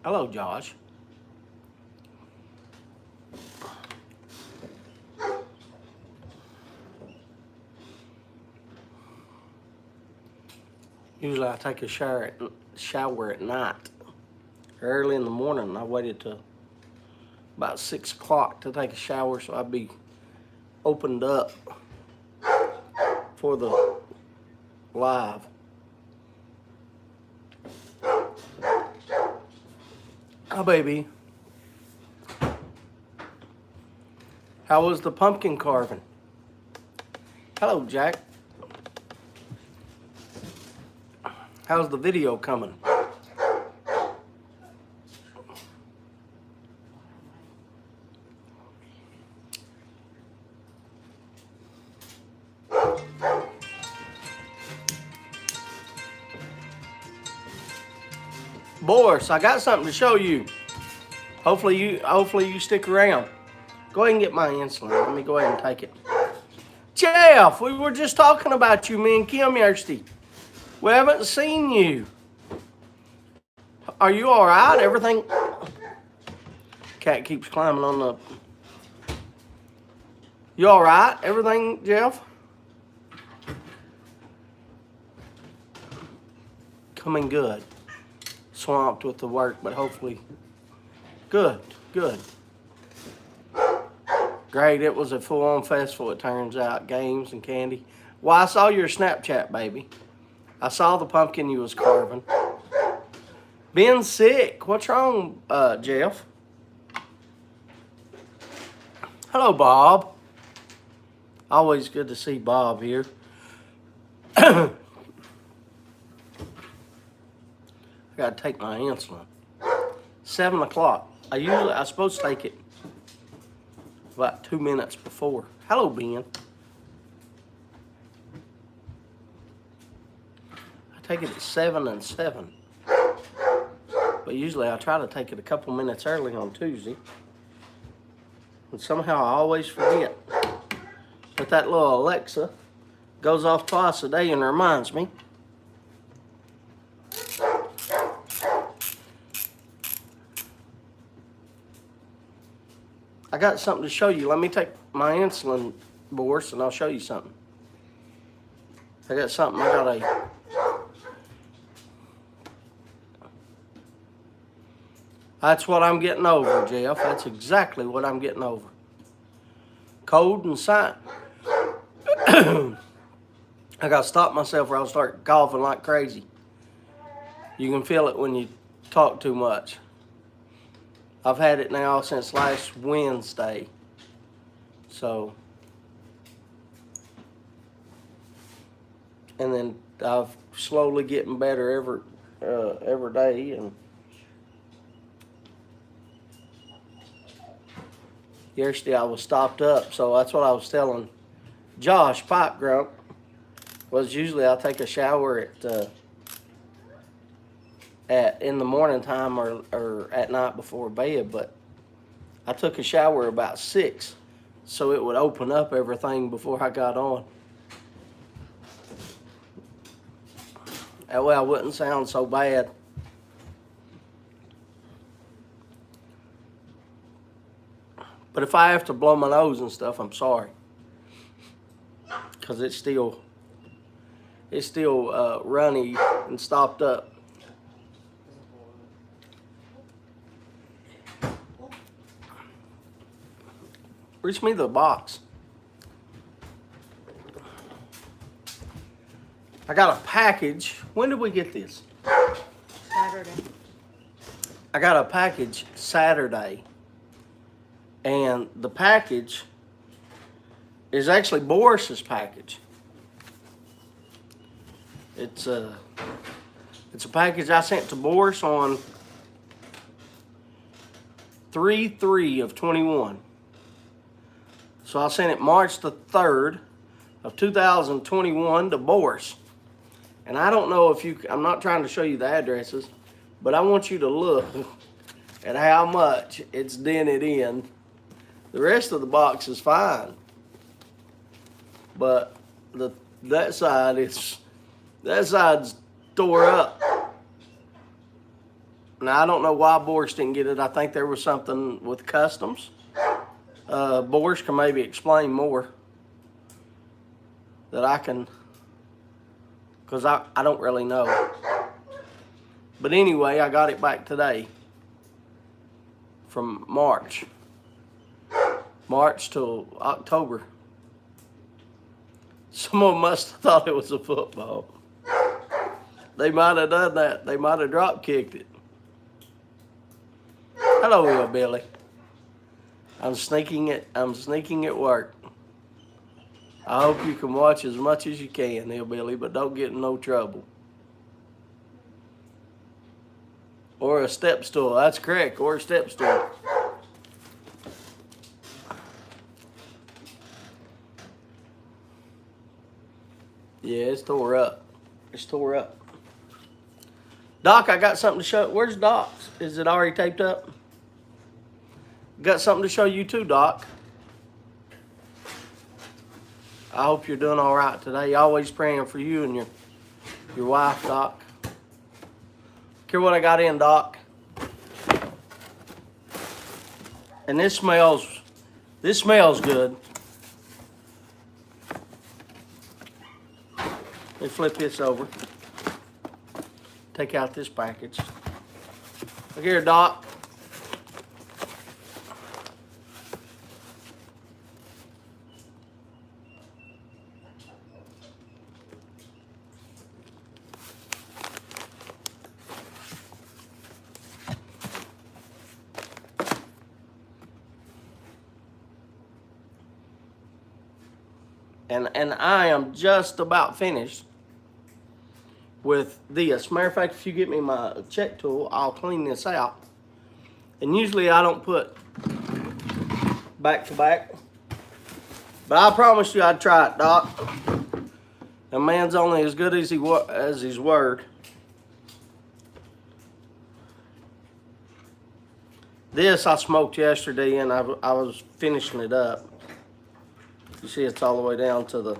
Hello, Josh. Usually I take a shower at night. Early in the morning, I waited till about 6 o'clock to take a shower so I'd be opened up for the live. Oh, baby. How was the pumpkin carving? Hello, Jack. How's the video coming? Boris, I got something to show you. Hopefully you stick around. Go ahead and get my insulin. Let me go ahead and take it. Jeff, we were just talking about you, me and Kim yesterday. We haven't seen you. Are you all right? Everything? Cat keeps climbing on the... You all right? Everything, Jeff? Coming good. Swamped with the work, but hopefully good. Great, it was a full-on festival, it turns out. Games and candy. Well, I saw your Snapchat, baby. I saw the pumpkin you was carving. Being sick. What's wrong, Jeff? Hello, Bob. Always good to see Bob here. I gotta take my insulin. 7 o'clock. I'm supposed to take it about 2 minutes before. Hello, Ben. I take it at 7 and 7. But usually I try to take it a couple minutes early on Tuesday. And somehow I always forget. But that little Alexa goes off twice a day and reminds me. I got something to show you. Let me take my insulin, Boris, and I'll show you something. I got something. I got a... That's what I'm getting over, Jeff. That's exactly what I'm getting over. Cold and sight. I got to stop myself or I'll start coughing like crazy. You can feel it when you talk too much. I've had it now since last Wednesday. So, and then I've slowly getting better every day. And yesterday I was stopped up, so that's what I was telling Josh Pop Grump. Was usually I take a shower in the morning time or at night before bed, but I took a shower about 6 so it would open up everything before I got on. That way I wouldn't sound so bad. But if I have to blow my nose and stuff, I'm sorry. Because it's still runny and stopped up. Reach me the box. I got a package. When did we get this? Saturday. I got a package Saturday. And the package is actually Boris's package. It's a package I sent to Boris on 3/3/21. So I sent it March the 3rd of 2021 to Boris. And I don't know if I'm not trying to show you the addresses, but I want you to look at how much it's dented in. The rest of the box is fine. But that side's tore up. Now, I don't know why Boris didn't get it. I think there was something with customs. Boris can maybe explain more that I can, because I don't really know. But anyway, I got it back today from March till October. Someone must have thought it was a football. They might have done that. They might have drop kicked it. Hello, Hillbilly. I'm sneaking at work. I hope you can watch as much as you can, Hillbilly, but don't get in no trouble. Or a step stool. That's correct. Or a step stool. Yeah, it's tore up. It's tore up. Doc, I got something to show. Where's Doc? Is it already taped up? Got something to show you too, Doc. I hope you're doing all right today. Always praying for you and your wife, Doc. Care what I got in, Doc. And this smells good. Let me flip this over. Take out this package. Look here, Doc. And I am just about finished with this. Matter of fact, if you get me my check tool, I'll clean this out. And usually I don't put back to back. But I promised you I'd try it, Doc. A man's only as good as his word. This I smoked yesterday and I was finishing it up. You see it's all the way down to the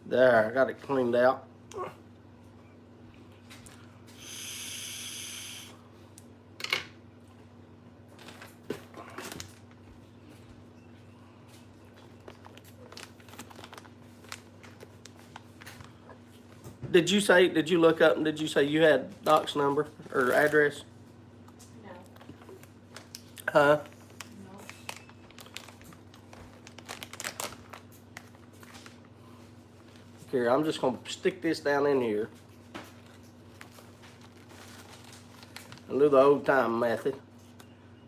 there, I got it cleaned out. Did you look up and did you say you had Doc's number or address? No. Huh? No. Here, I'm just gonna stick this down in here. And do the old time method.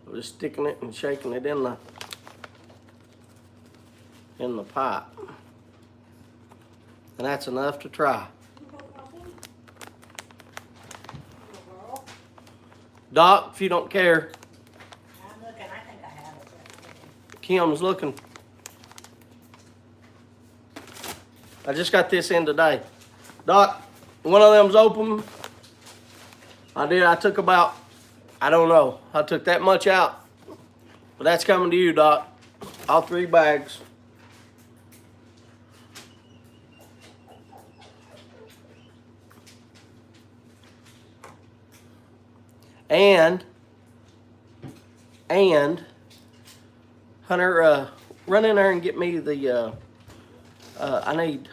I'm just sticking it and shaking it in the pipe. And that's enough to try. Doc, if you don't care. I'm looking. I think I have it. Kim's looking. I just got this in today. Doc, one of them's open. I took about, I don't know. I took that much out. But that's coming to you, Doc. All 3 bags. And Hunter, run in there and get me the, I need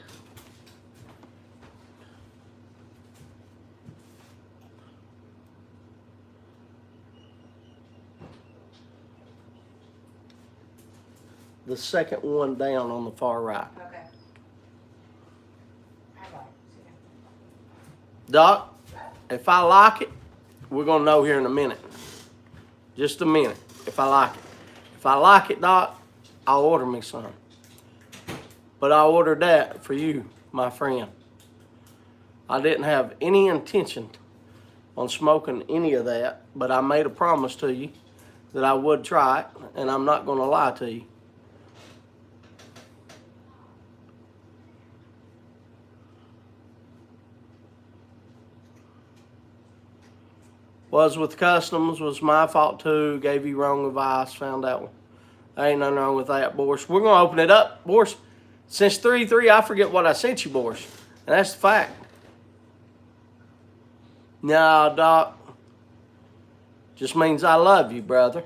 the second one down on the far right. Okay. I got it. Doc, if I like it, we're gonna know here in a minute. Just a minute, if I like it. If I like it, Doc, I'll order me some. But I ordered that for you, my friend. I didn't have any intention on smoking any of that, but I made a promise to you that I would try it, and I'm not gonna lie to you. Was with customs, was my fault too. Gave you wrong advice, found that one. Ain't nothing wrong with that, Boris. We're gonna open it up, Boris. Since 3-3, I forget what I sent you, Boris. And that's the fact. No, Doc. Just means I love you, brother.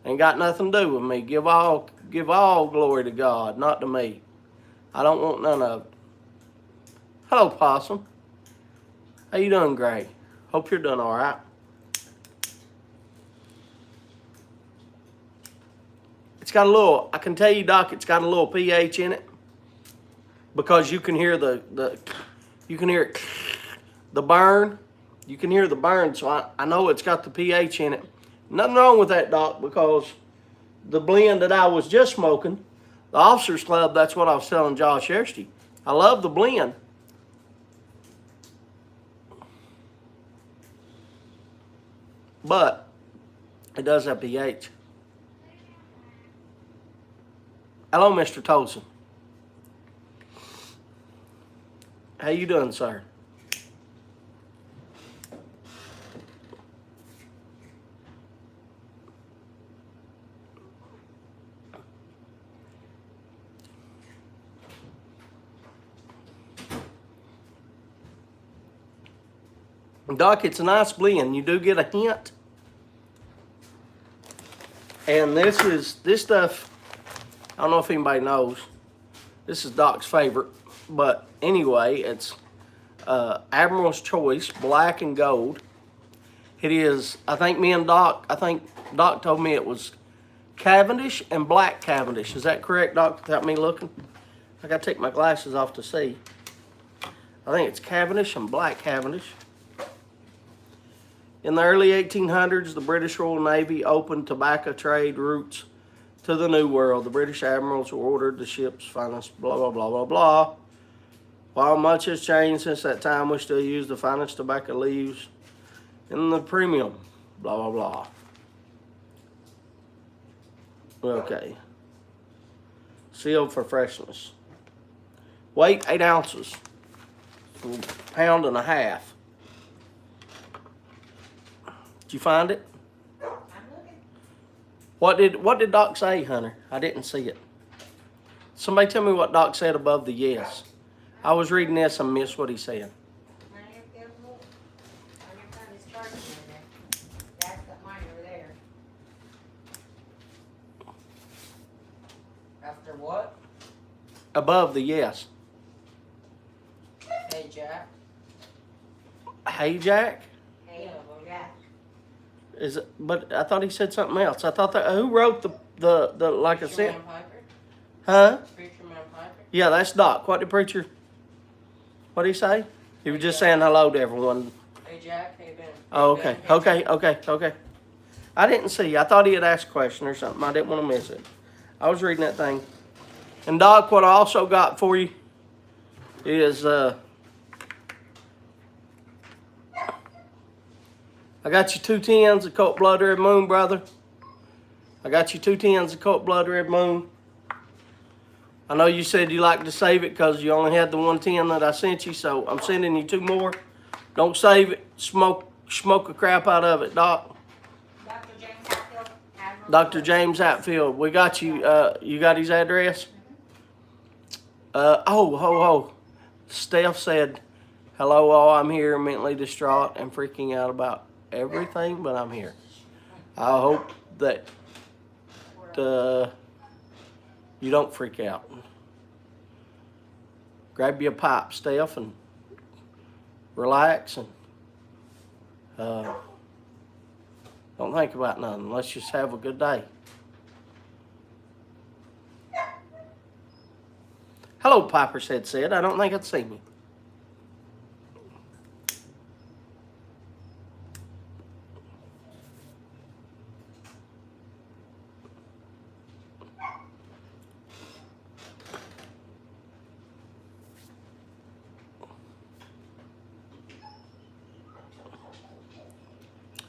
Ain't got nothing to do with me. Give all glory to God, not to me. I don't want none of it. Hello, Possum. How you doing, Gray? Hope you're doing all right. It's got a little, I can tell you, Doc, it's got a little pH in it because you can hear you can hear the burn. You can hear the burn, so I know it's got the pH in it. Nothing wrong with that, Doc, because the blend that I was just smoking, the Officers Club, that's what I was telling Josh yesterday. I love the blend. But it does have pH. Hello, Mr. Tolson. How you doing, sir? Doc, it's a nice blend. You do get a hint. And this stuff, I don't know if anybody knows. This is Doc's favorite. But anyway, it's Admiral's Choice, black and gold. It is, I think Doc told me it was Cavendish and black Cavendish. Is that correct, Doc, without me looking? I gotta take my glasses off to see. I think it's Cavendish and black Cavendish. In the early 1800s, the British Royal Navy opened tobacco trade routes to the New World. The British admirals ordered the ship's finest, blah, blah, blah, blah, blah. While much has changed since that time, we still use the finest tobacco leaves in the premium, blah, blah, blah. Okay. Sealed for freshness. Weight, 8 ounces. A pound and a half. Did you find it? I'm looking. What did Doc say, Hunter? I didn't see it. Somebody tell me what Doc said above the yes. I was reading this and missed what he said. That's got mine over there. After what? Above the yes. Hey, Jack. Hey, Jack? Hey, Jack. Is it? But I thought he said something else. I thought that who wrote the like I Preacher said, Man Piper? huh? Preacher Man Piper? Yeah, that's Doc. What did preacher? What did he say? He was just saying hello to everyone. Hey, Jack. Hey, Ben. Oh, Hey, okay, Ben. okay. I didn't see. I thought he had asked a question or something. I didn't want to miss it. I was reading that thing. And Doc, what I also got for you is I got you 2 tins of Colt Blood Red Moon, brother. I got you 2 tins of Colt Blood Red Moon. I know you said you like to save it because you only had the 1 tin that I sent you, so I'm sending you 2 more. Don't save it. Smoke the crap out of it, Doc. Dr. James Hatfield. Admiral Dr. James Hatfield. We got you. You got his address? Steph said, hello all, I'm here mentally distraught and freaking out about everything, but I'm here. I hope that you don't freak out. Grab your pipe, Steph, and relax and don't think about nothing. Let's just have a good day. Hello, Piper said. I don't think I'd see me.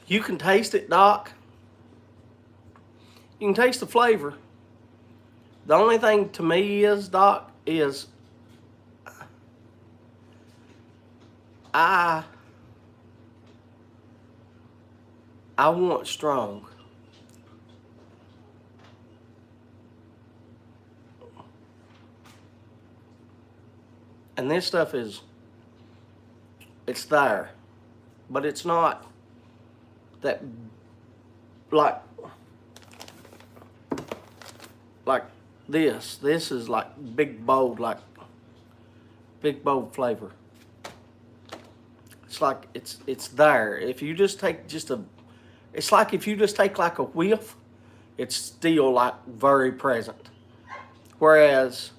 You can taste it, Doc. You can taste the flavor. The only thing to me is, Doc, is I want strong. And this stuff is, it's there, but it's not that, like this. This is like big bold, like big bold flavor. It's like it's there. If you just take it's like if you just take like a whiff, it's still like very present. Whereas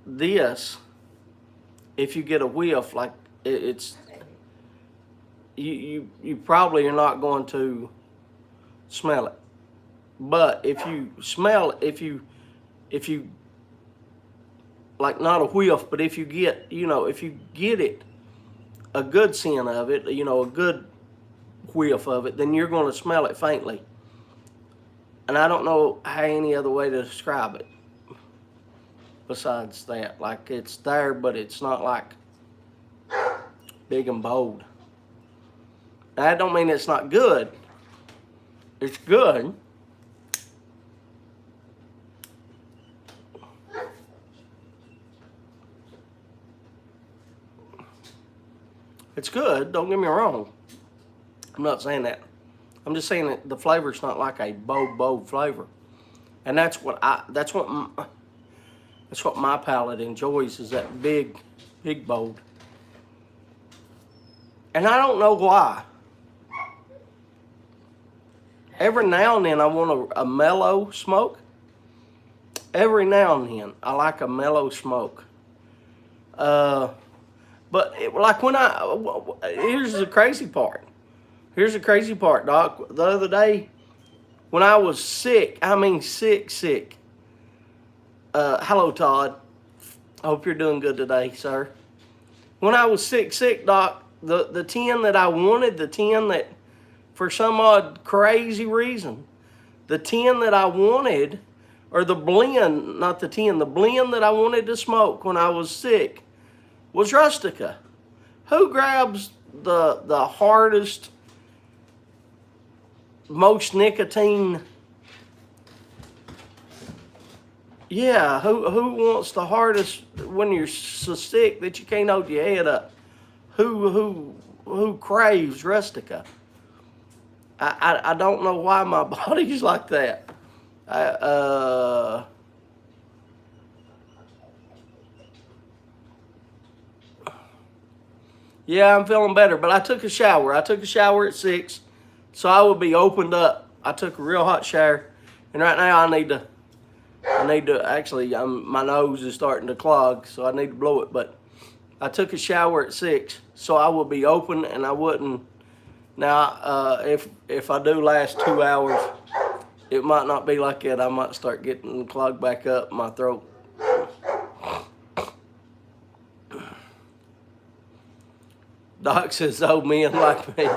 this, if you get a whiff, like it's you probably are not going to smell it. But if you smell it, if you like not a whiff, but if you get it a good scent of it, a good whiff of it, then you're going to smell it faintly. And I don't know how any other way to describe it besides that. Like it's there, but it's not like big and bold. Now, that don't mean it's not good. It's good. It's good, don't get me wrong. I'm not saying that. I'm just saying that the flavor's not like a bold flavor. And that's what my palate enjoys, is that big bold. And I don't know why. Every now and then I want a mellow smoke. Every now and then I like a mellow smoke. But like when here's the crazy part. Here's the crazy part, Doc. The other day, when I was sick, I mean sick. Hello, Todd. I hope you're doing good today, sir. When I was sick, Doc, the 10 that I wanted, the 10 that, for some odd crazy reason, the 10 that I wanted, or the blend, not the 10, the blend that I wanted to smoke when I was sick was Rustica. Who grabs the hardest, most nicotine? Yeah, who wants the hardest when you're so sick that you can't hold your head up? Who craves Rustica? I don't know why my body's like that. Yeah, I'm feeling better, but I took a shower. I took a shower at 6, so I would be opened up. I took a real hot shower, and right now I need to actually, my nose is starting to clog, so I need to blow it, but I took a shower at 6, so I would be open and I wouldn't. Now, if I do last 2 hours, it might not be like that. I might start getting clogged back up in my throat. Doc says old men like me.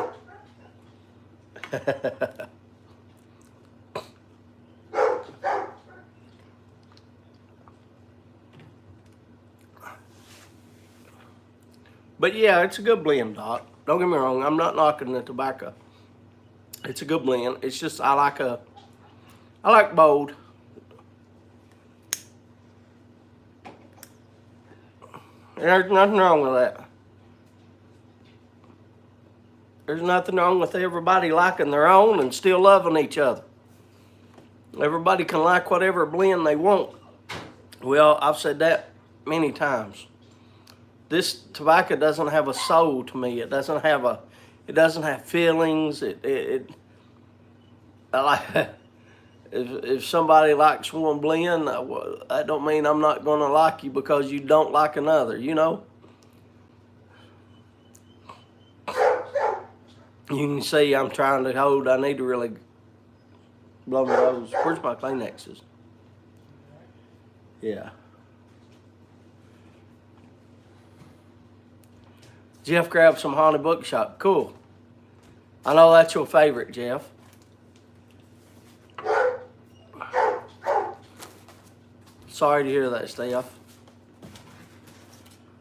But yeah, it's a good blend, Doc. Don't get me wrong, I'm not knocking the tobacco. It's a good blend. It's just I like bold. There's nothing wrong with that. There's nothing wrong with everybody liking their own and still loving each other. Everybody can like whatever blend they want. Well, I've said that many times. This tobacco doesn't have a soul to me. It doesn't have feelings. If somebody likes one blend, that don't mean I'm not gonna like you because you don't like another, You can see I'm trying to hold. I need to really blow my nose. Where's my Kleenexes? Yeah. Jeff grabbed some Haunted Bookshop. Cool. I know that's your favorite, Jeff. Sorry to hear that, Steph.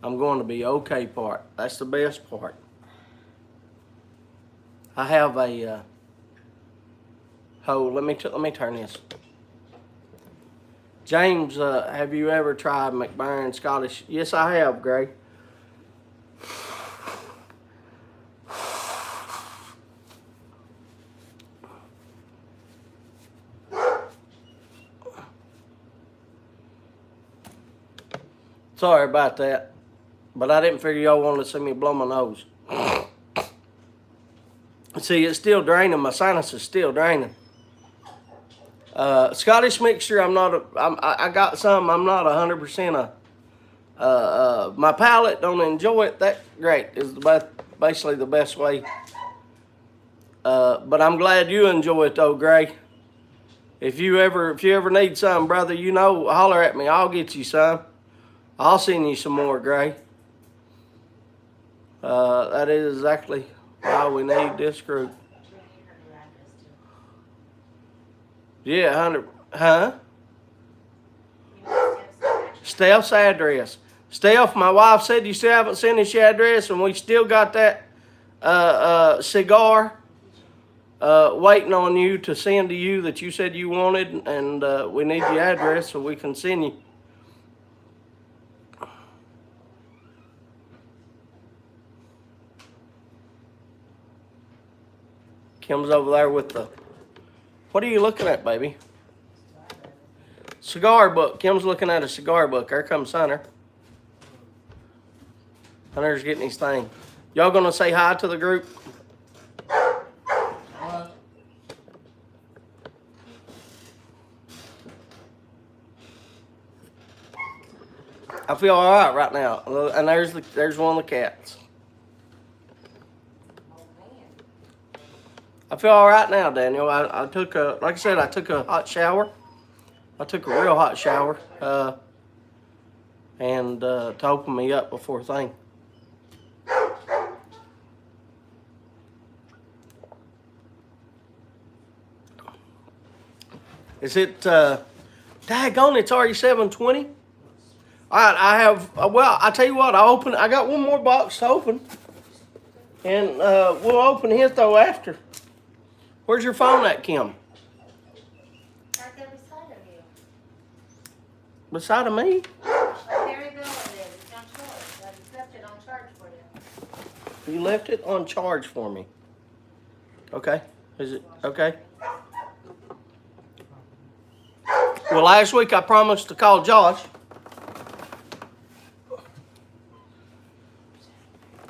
I'm going to be okay part. That's the best part. I have a Oh, let me turn this. James, have you ever tried McBaron Scottish? Yes, I have, Gray. Sorry about that, but I didn't figure y'all wanted to see me blow my nose. See, it's still draining. My sinus is still draining. Scottish mixture, I got some. I'm not 100% my palate don't enjoy it that great is basically the best way. But I'm glad you enjoy it though, Gray. If you ever need some, brother, you know, holler at me. I'll get you some. I'll send you some more, Gray. That is exactly why we need this group. Yeah, 100. Huh? Steph's address. Steph, my wife said you still haven't sent us your address, and we still got that cigar waiting on you to send to you that you said you wanted, and we need your address so we can send you. Kim's over there with the... What are you looking at, baby? Cigar book. Kim's looking at a cigar book. There comes Hunter. Hunter's getting his thing. Y'all gonna say hi to the group? I feel all right now. And there's one of the cats. I feel all right now, Daniel. I took like I said, I took a hot shower. I took a real hot shower, and to open me up before thing. Is it, daggone, it's already 7:20? All right, I have, well, I tell you what, I got one more box to open. And we'll open his though after. Where's your phone at, Kim? Right there beside of you. Beside of me? There you go, it is. It's on charge. I just left it on charge for you. You left it on charge for me. Okay. Is it okay? Well, last week I promised to call Josh.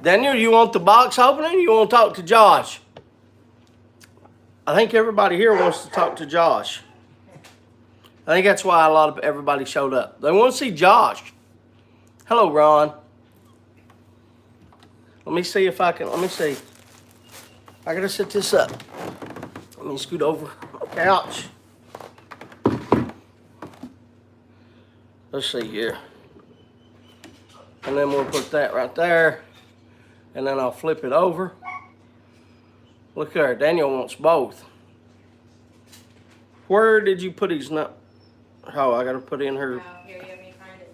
Daniel, you want the box opening or you want to talk to Josh? I think everybody here wants to talk to Josh. I think that's why everybody showed up. They want to see Josh. Hello, Ron. Let me see if I can, let me see. I gotta set this up. Let me scoot over the couch. Let's see here. And then we'll put that right there. And then I'll flip it over. Look there, Daniel wants both. Where did you put his nut? Oh, I gotta put in her. Oh, here, you want me to find it?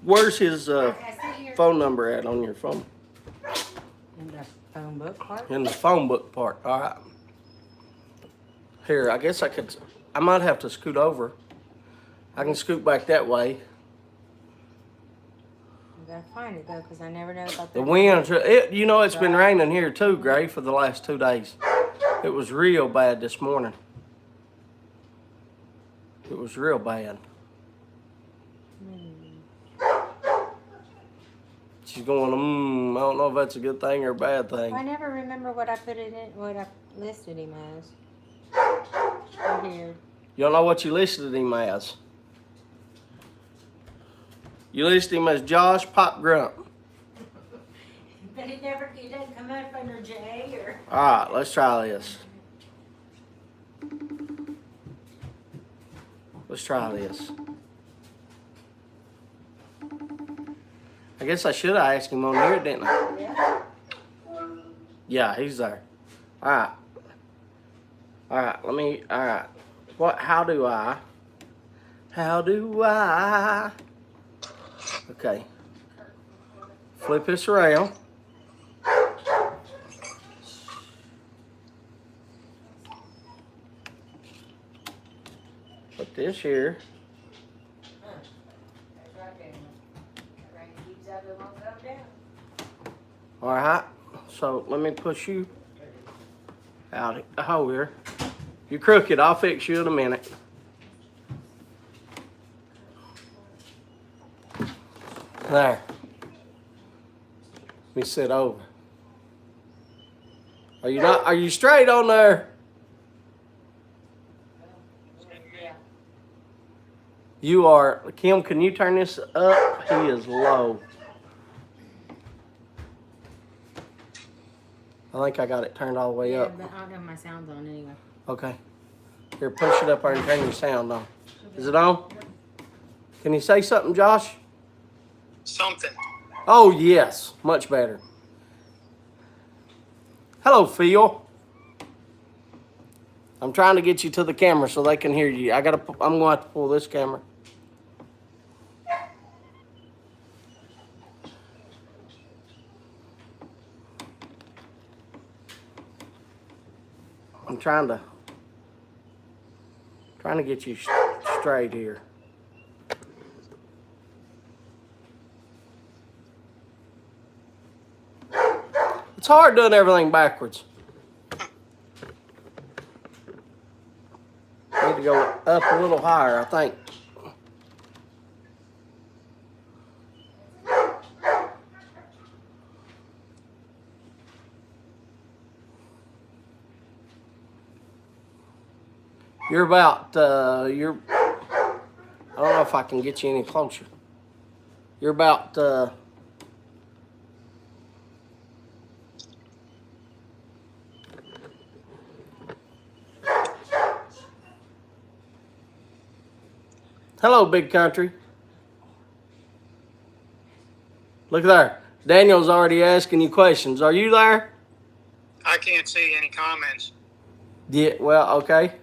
Where's his I see here. phone number at on your phone? In the phone book part? In the phone book part, all right. Here, I guess I might have to scoot over. I can scoot back that way. You gotta find it though, because I never know about The wind, you know, it's been raining here too, Gray, for the last 2 days. It was real bad this morning. It was real bad. She's going, I don't know if that's a good thing or a bad thing. I never remember what I put it in, what I listed him as. Right here. You don't know what you listed him as. You listed him as Josh Pop Grump. But he doesn't come up under J or. All right, let's try this. Let's try this. I guess I should have asked him on here, didn't I? Yeah. Yeah, he's there. All right. All right, all right. How do I? Okay. Flip this around. Put this here. That's right there. That rain keeps out, it won't come down. All right. So let me push you out the hole here. You're crooked. I'll fix you in a minute. There. Let me sit over. Are you not? Are you straight on there? Yeah. You are. Kim, can you turn this up? He is low. I think I got it turned all the way Yeah, up. but I don't have my sounds on anyway. Okay. Here, push it up there and turn your sound on. Is it on? Can you say something, Josh? Something. Oh, yes. Much better. Hello, Phil. I'm trying to get you to the camera so they can hear you. I'm going to have to pull this camera. I'm trying to get you straight here. It's hard doing everything backwards. Need to go up a little higher, I think. You're about, I don't know if I can get you any closer. You're about, hello, big country. Look there. Daniel's already asking you questions. Are you there? I can't see any comments. Yeah, well, okay.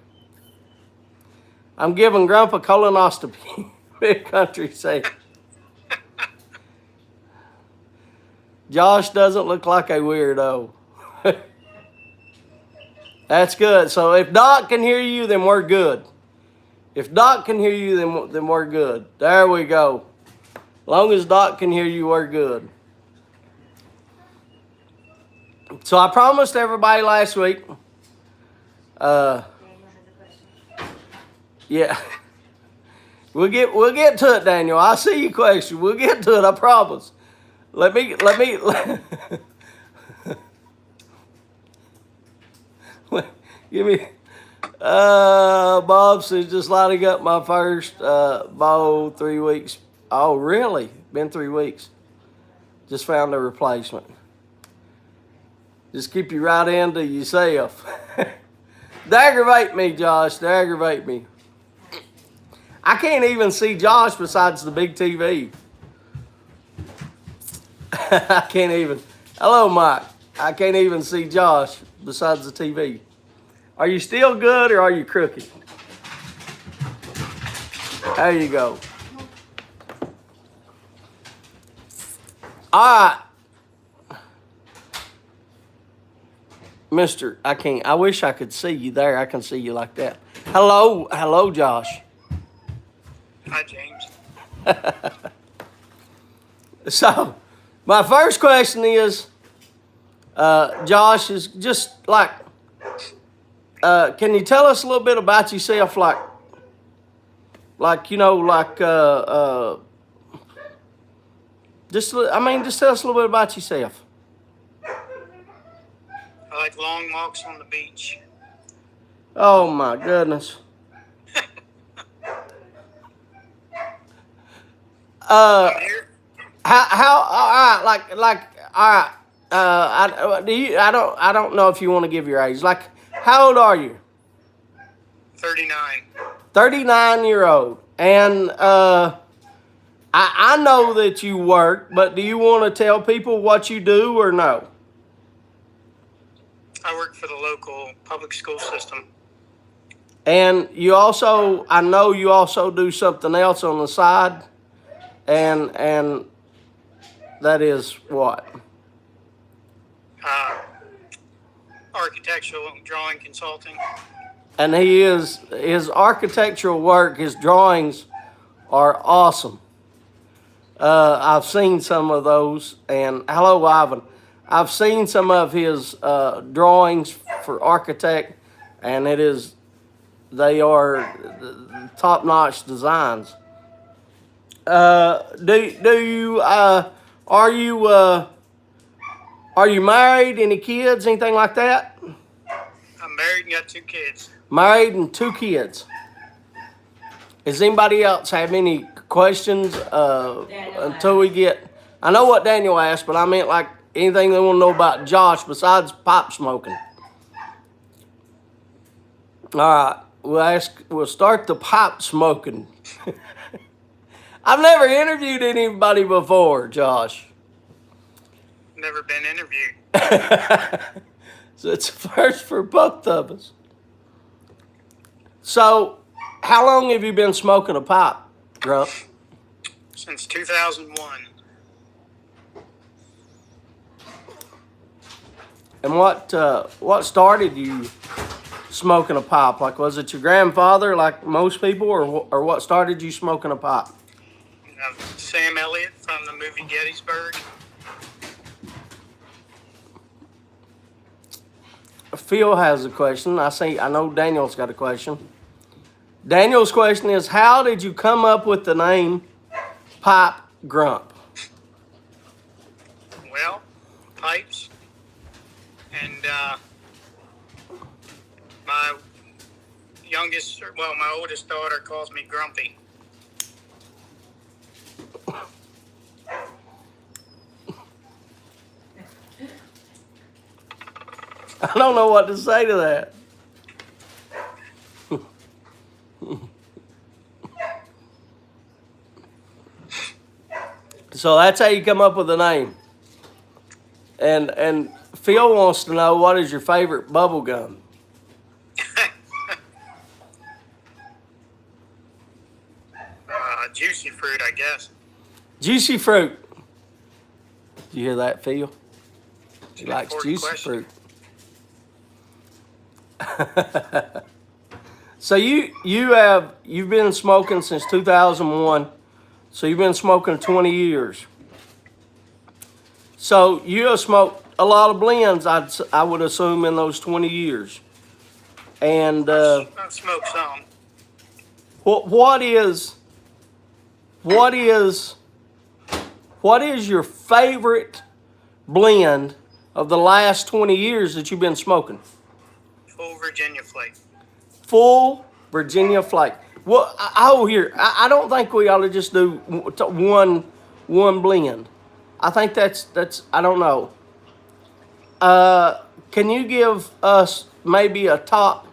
I'm giving Grump a colonoscopy. Big country say. Josh doesn't look like a weirdo. That's good. So if Doc can hear you, then we're good. If Doc can hear you, then we're good. There we go. As long as Doc can hear you, we're good. So I promised everybody last week. Daniel has a question. Yeah. We'll get to it, Daniel. I see your question. We'll get to it, I promise. Let me give me Bob says just lighting up my first bow 3 weeks. Oh, really? Been 3 weeks. Just found a replacement. Just keep you right into yourself. They aggravate me, Josh. They aggravate me. I can't even see Josh besides the big TV. I can't even. Hello, Mike. I can't even see Josh besides the TV. Are you still good or are you crooked? There you go. All right. Mister, I wish I could see you there. I can see you like that. Hello, Josh. Hi, James. So, my first question is, Josh, is just like, can you tell us a little bit about yourself, just tell us a little bit about yourself. I like long walks on the beach. Oh my goodness. I'm here. How all right, all right. I don't know if you want to give your age. Like, how old are you? 39. 39-year-old. And I know that you work, but do you want to tell people what you do or no? I work for the local public school system. And you also, I know you also do something else on the side, and that is what? Architectural drawing consulting. and his architectural work, his drawings are awesome. I've seen some of those, and hello, Ivan. I've seen some of his drawings for architect, and they are top-notch designs. Do you are you married? Any kids? Anything like that? I'm married and got 2 kids. Married and 2 kids. Does anybody else have any questions until we get? I know what Daniel asked, but I meant like anything they want to know about Josh besides pipe smoking. All right, we'll start the pipe smoking. I've never interviewed anybody before, Josh. Never been interviewed. So it's a first for both of us. So, how long have you been smoking a pipe, Grump? Since 2001. And what started you smoking a pipe? Like, was it your grandfather, like most people, or what started you smoking a pipe? Sam Elliott from the movie Gettysburg. Phil has a question. I know Daniel's got a question. Daniel's question is, how did you come up with the name Pipe Grump? Well, pipes. And my oldest daughter calls me Grumpy. I don't know what to say to that. So that's how you come up with the name. And Phil wants to know, what is your favorite bubble gum? Juicy fruit, I guess. Juicy fruit. Did you hear that, Phil? He likes juicy question. fruit. So you've been smoking since 2001. So you've been smoking 20 years. So you have smoked a lot of blends, I would assume, in those 20 years. And I've smoked some. what is your favorite blend of the last 20 years that you've been smoking? Full Virginia flake. Full Virginia flake. Well, I don't think we ought to just do one blend. I think that's I don't know. Can you give us maybe your top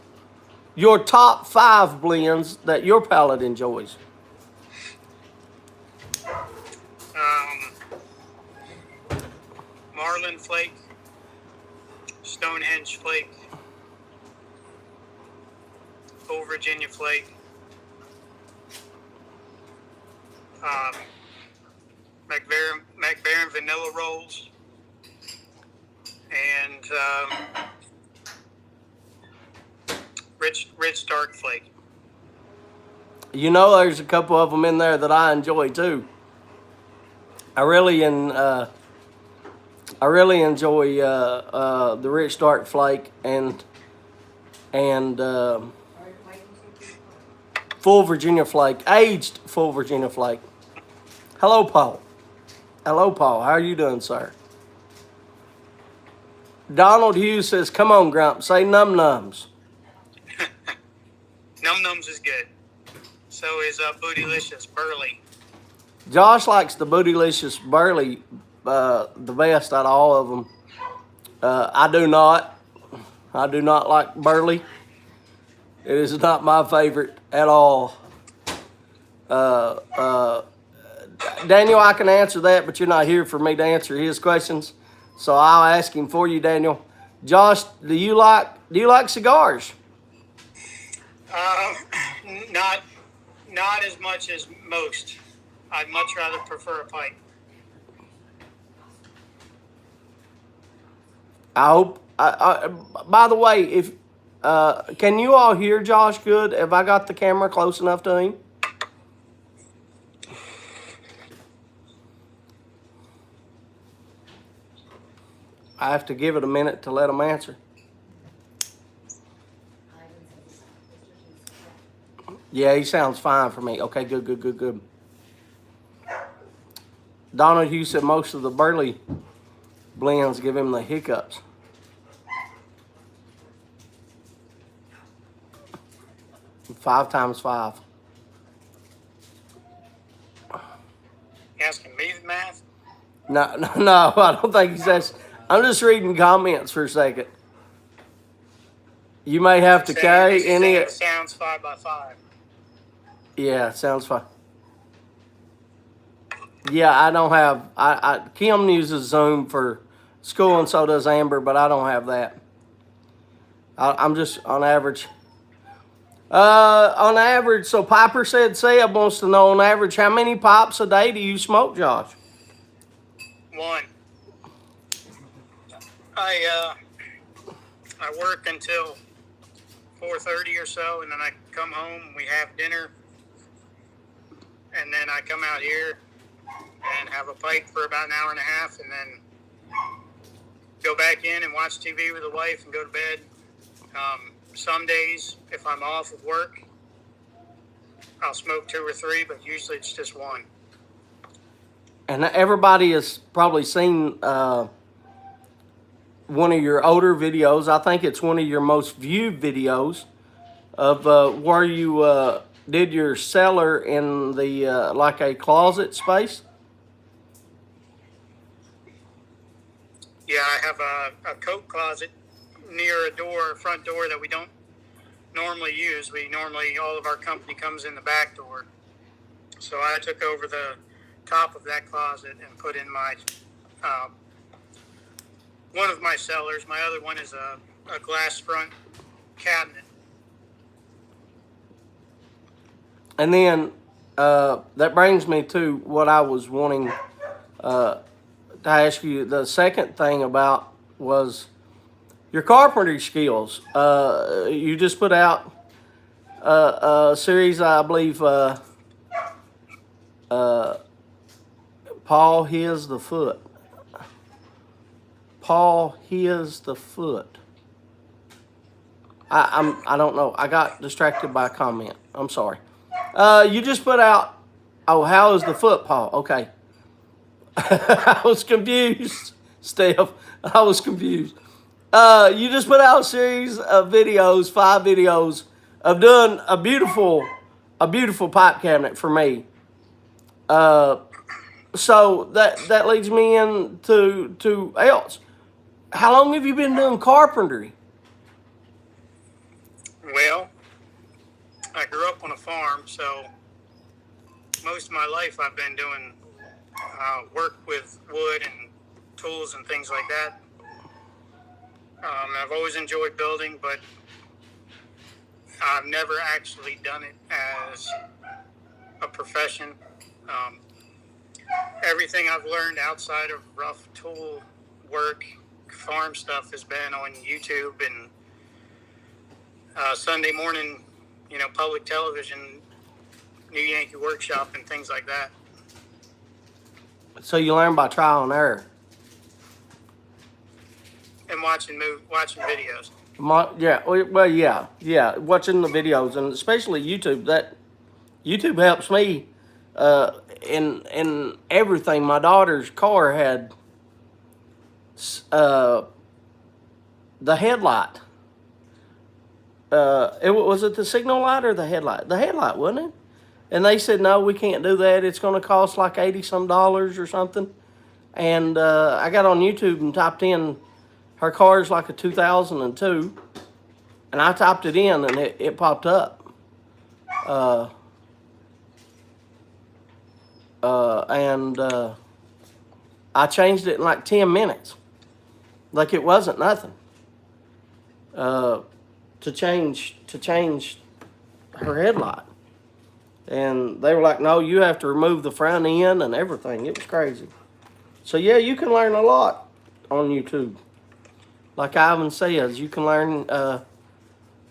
5 blends that your palate enjoys? Marlin flake, Stonehenge flake, Full Virginia flake, McBaron vanilla rolls, and rich dark flake. You know, there's a couple of them in there that I enjoy too. I really enjoy the rich dark flake and full Virginia flake, aged full Virginia flake. Hello, Paul. Hello, Paul. How are you doing, sir? Donald Hughes says, "Come on, Grump, say num nums." Num Nums is good. So is Bootylicious Burley. Josh likes the Bootylicious Burley the best out of all of them. I do not. I do not like Burley. It is not my favorite at all. Daniel, I can answer that, but you're not here for me to answer his questions, so I'll ask him for you, Daniel. Josh, do you like cigars? Not as much as most. I'd much rather prefer a pipe. I hope. By the way, if Can you all hear Josh good? Have I got the camera close enough to him? I have to give it a minute to let him answer. Yeah, he sounds fine for me. Okay, good. Donald Hughes said most of the Burley blends give him the hiccups. Five times five. You asking me the math? No, I don't think he says. I'm just reading comments for a second. You may have to carry any. It sounds 5 by 5. Yeah, sounds fine. Yeah, I don't have. Kim uses Zoom for school, and so does Amber, but I don't have that. I'm just on average. On average, so Piper said Seb wants to know on average how many pipes a day do you smoke, Josh? 1. I work until 4:30 or so, and then I come home. We have dinner, and then I come out here and have a pipe for about an hour and a half, and then go back in and watch TV with the wife and go to bed. Some days, if I'm off of work, I'll smoke 2 or 3, but usually it's just 1. And everybody has probably seen one of your older videos. I think it's one of your most viewed videos of where you did your cellar in the like a closet space. Yeah, I have a coat closet near a front door that we don't normally use. All of our company comes in the back door. So I took over the top of that closet and put in my one of my cellars. My other one is a glass front cabinet. And then that brings me to what I was wanting to ask you. The second thing about was your carpentry skills. You just put out a series, I believe, Paul Hears the Foot. Paul Hears the Foot. I don't know. I got distracted by a comment. I'm sorry. You just put out, how is the foot, Paul? Okay. I was confused, Steph. I was confused. You just put out a series of videos, 5 videos of doing a beautiful pipe cabinet for me. So that leads me into else. How long have you been doing carpentry? Well, I grew up on a farm, so most of my life I've been doing work with wood and tools and things like that. I've always enjoyed building, but I've never actually done it as a profession. Everything I've learned outside of rough tool work, farm stuff, has been on YouTube and Sunday morning, public television, New Yankee Workshop, and things like that. So you learn by trial and error. And watching videos. Yeah, watching the videos, and especially YouTube. That YouTube helps me in everything. My daughter's car had the headlight. Was it the signal light or the headlight? The headlight, wasn't it? And they said, no, we can't do that. It's going to cost like $80-some or something. And I got on YouTube and typed in, her car's like a 2002. And I typed it in and it popped up. And I changed it in like 10 minutes. Like it wasn't nothing. To change her headlight. And they were like, no, you have to remove the front end and everything. It was crazy. So yeah, you can learn a lot on YouTube. Like Ivan says, you can learn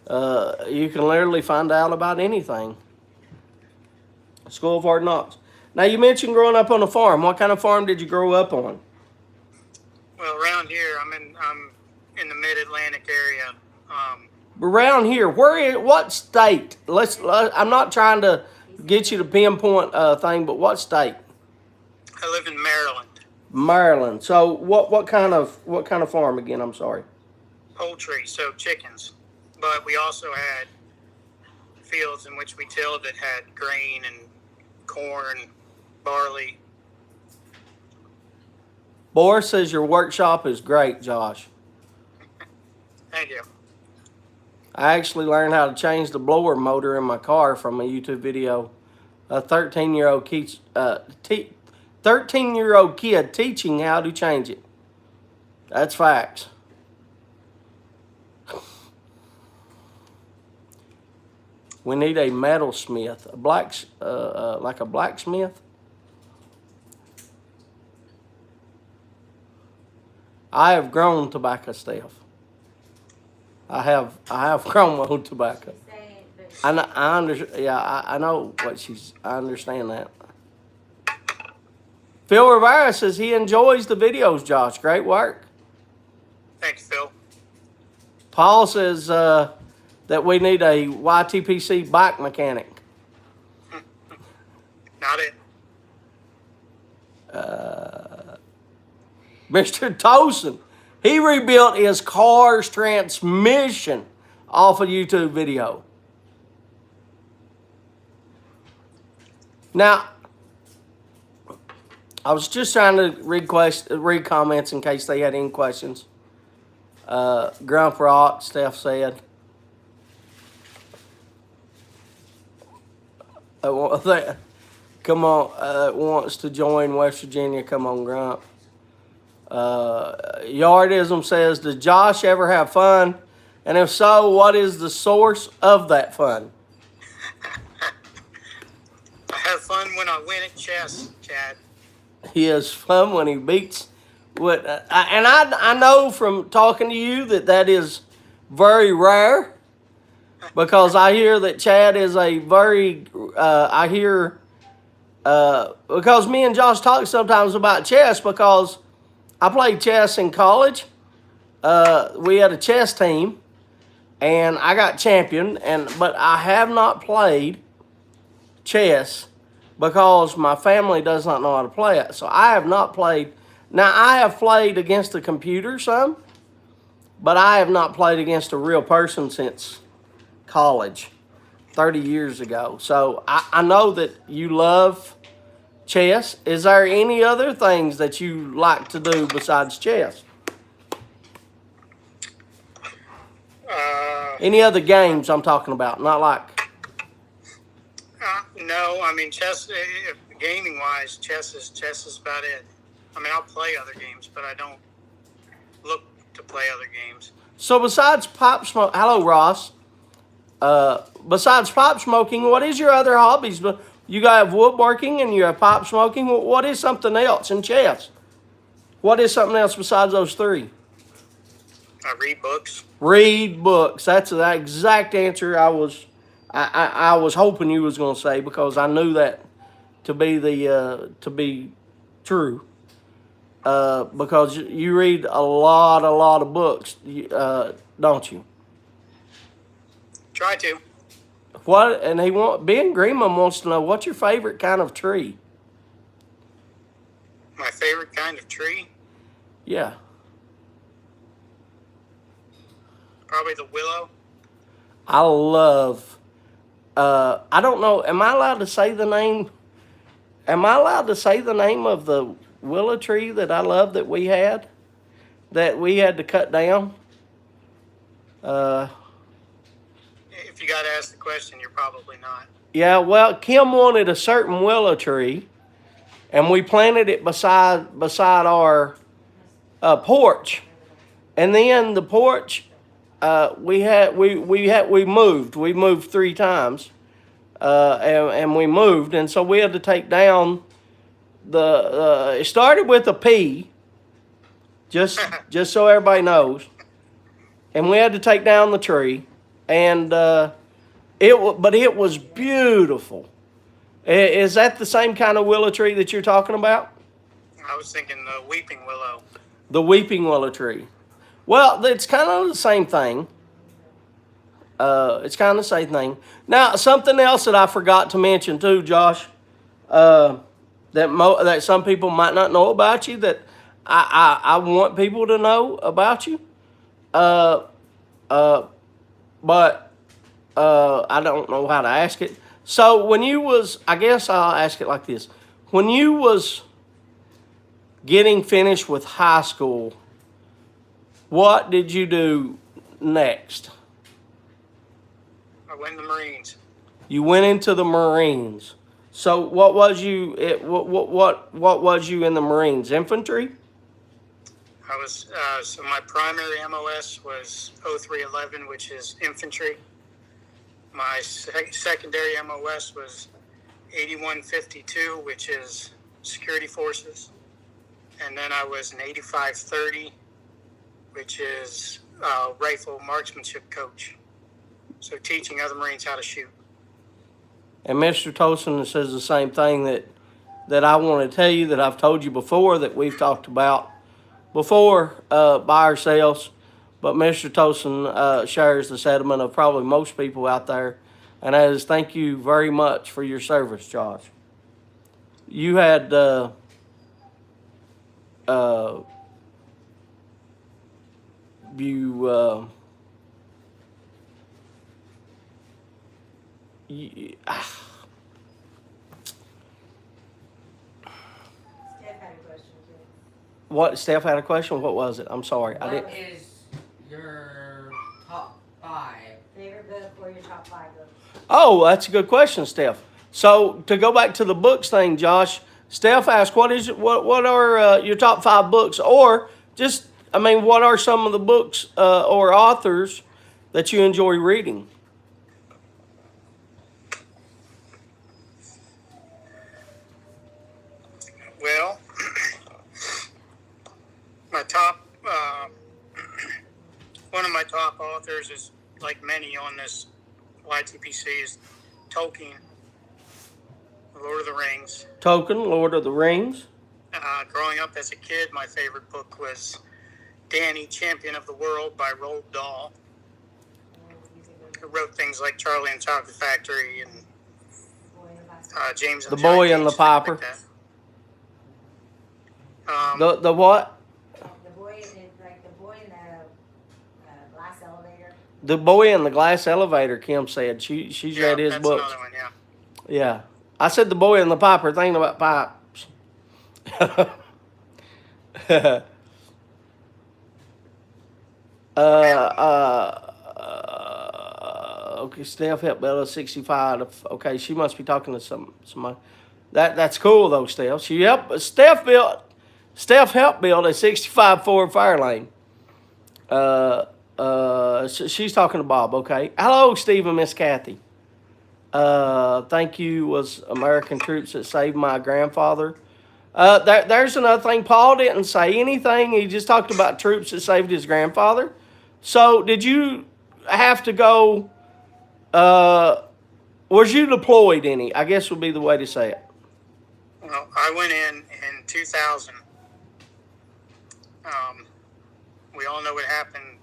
You can literally find out about anything. School of Hard Knocks. Now, you mentioned growing up on a farm. What kind of farm did you grow up on? Well, around here, I'm in the Mid-Atlantic area. Around here, what state? I'm not trying to get you to pinpoint a thing, but what state? I live in Maryland. Maryland. So what kind of farm again? I'm sorry. Poultry, so chickens. But we also had fields in which we tilled that had grain and corn, barley. Boris says your workshop is great, Josh. Thank you. I actually learned how to change the blower motor in my car from a YouTube video. A 13-year-old kid teaching how to change it. That's facts. We need a metalsmith, like a blacksmith. I have grown tobacco stuff. I have grown my own tobacco. I know what I understand that. Phil Rivera says he enjoys the videos, Josh. Great work. Thanks, Phil. Paul says that we need a YTPC bike mechanic. Not it. Mr. Tosin, he rebuilt his car's transmission off a YouTube video. Now, I was just trying to read comments in case they had any questions. Grump Rock, Steph said. Come on, wants to join West Virginia. Come on, Grump. Yardism says, did Josh ever have fun? And if so, what is the source of that fun? I have fun when I win at chess, Chad. He has fun when he beats what, and I know from talking to you that is very rare, because I hear that Chad is a very, because me and Josh talk sometimes about chess, because I played chess in college. We had a chess team, and I got champion, but I have not played chess because my family does not know how to play it. So I have not played. Now, I have played against the computer some, but I have not played against a real person since college, 30 years ago. So I know that you love chess. Is there any other things that you like to do besides chess? Any other games I'm talking about? Not like... No, I mean, chess, gaming-wise, chess is about it. I mean, I'll play other games, but I don't look to play other games. So besides pop smoke... Hello, Ross. Besides pop smoking, what is your other hobbies? You got woodworking and you have pop smoking. What is something else in chess? What is something else besides those three? I read books. Read books. That's the exact answer I was hoping you was going to say, because I knew that to be true. Because you read a lot of books, don't you? Try to. What? And Ben Greenman wants to know, what's your favorite kind of tree? My favorite kind of tree? Yeah. Probably the willow. I love. I don't know. Am I allowed to say the name? Am I allowed to say the name of the willow tree that I love that we had to cut down? If you got to ask the question, you're probably not. Yeah, well, Kim wanted a certain willow tree, and we planted it beside our porch, and then the porch we moved. We moved 3 times, and we moved, and so we had to take down it started with a P, just so everybody knows, and we had to take down the tree. and but it was beautiful. Is that the same kind of willow tree that you're talking about? I was thinking the weeping willow. The weeping willow tree. Well, it's kind of the same thing. It's kind of the same thing. Now, something else that I forgot to mention too, Josh, that some people might not know about you, that I want people to know about you. Uh, but I don't know how to ask it. So when you was, I guess I'll ask it like this: when you was getting finished with high school, what did you do next? I went in the Marines. You went into the Marines. So what was you? What was you in the Marines? Infantry? I was so my primary MOS was 0311, which is infantry. My secondary MOS was 8152, which is security forces, and then I was an 8530, which is rifle marksmanship coach. So teaching other Marines how to shoot. And Mr. Tosin says the same thing that I want to tell you, that I've told you before, that we've talked about before by ourselves. But Mr. Tosin shares the sentiment of probably most people out there, and that is, thank you very much for your service, Josh. You had Steph had a question too. what? Steph had a question. What was it? I'm sorry. I What didn't. is your top 5? Favorite book or your top 5 books? Oh, that's a good question, Steph. So to go back to the books thing, Josh, Steph asked, what are your top 5 books, or just, I mean, what are some of the books or authors that you enjoy reading? Well, my top one of my top authors is, like many on this YTPC, is Tolkien, Lord of the Rings. Tolkien, Lord of the Rings. Growing up as a kid, my favorite book was Danny, Champion of the World by Roald Dahl, who wrote things like Charlie and the Chocolate Factory and James and The Boy and the Giant Peach, Piper. like that. The what? The boy in the glass elevator. The Boy in the Glass Elevator, Kim said. She's read his that's books. another one, yeah. Yeah. I said The Boy and the Piper, thinking about pipes. Okay, Steph helped Bella 65. Okay, she must be talking to somebody. That's cool though, Steph. Steph helped build a 65 Ford Fairlane. She's talking to Bob. Okay. Hello, Steve and Miss Kathy. Thank you. Was American troops that saved my grandfather. There's another thing. Paul didn't say anything. He just talked about troops that saved his grandfather. So did you have to go? Was you deployed any? I guess would be the way to say it. Well, I went in 2000. We all know what happened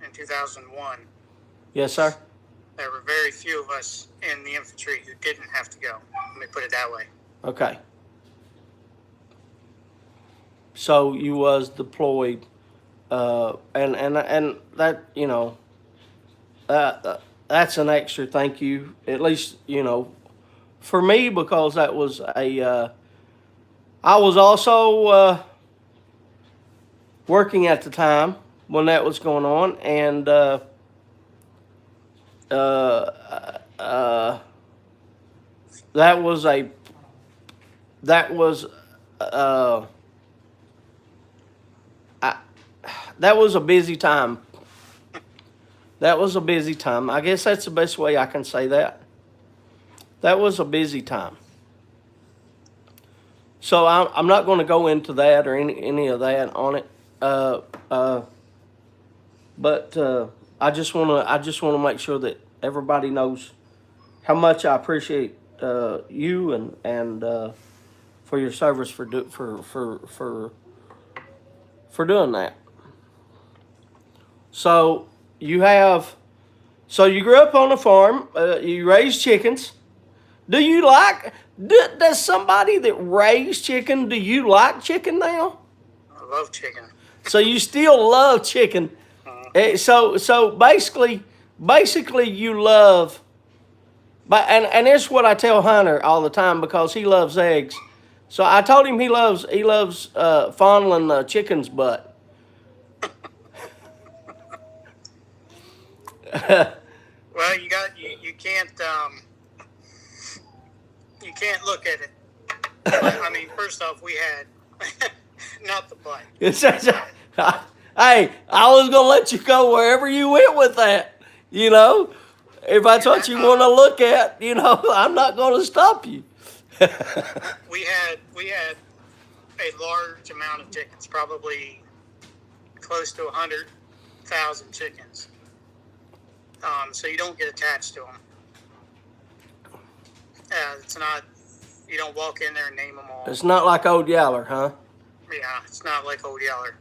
in 2001. Yes, sir. There were very few of us in the infantry who didn't have to go. Let me put it that way. Okay. So you was deployed, and that, you know, that's an extra thank you, at least, you know, for me, because that was I was also working at the time when that was going on, and that was a busy time. That was a busy time. I guess that's the best way I can say that. That was a busy time. So I'm not going to go into that or any of that on it. But I just wanna make sure that everybody knows how much I appreciate you and for your service for doing that. So you grew up on a farm. You raised chickens. Do you like? Does somebody that raised chicken? Do you like chicken now? I love chicken. So you still love chicken. So basically you love. But and it's what I tell Hunter all the time because he loves eggs. So I told him he loves fondling the chicken's butt. Well, you can't look at it. I mean, first off, we had not the butt. Hey, I was gonna let you go wherever you went with that. You know, if that's what you want to look at, you know, I'm not gonna stop you. We had a large amount of chickens, probably close to 100,000 chickens. So you don't get attached to them. It's not. You don't walk in there and name them all. It's not like Old Yeller, huh? Yeah, it's not like Old Yeller.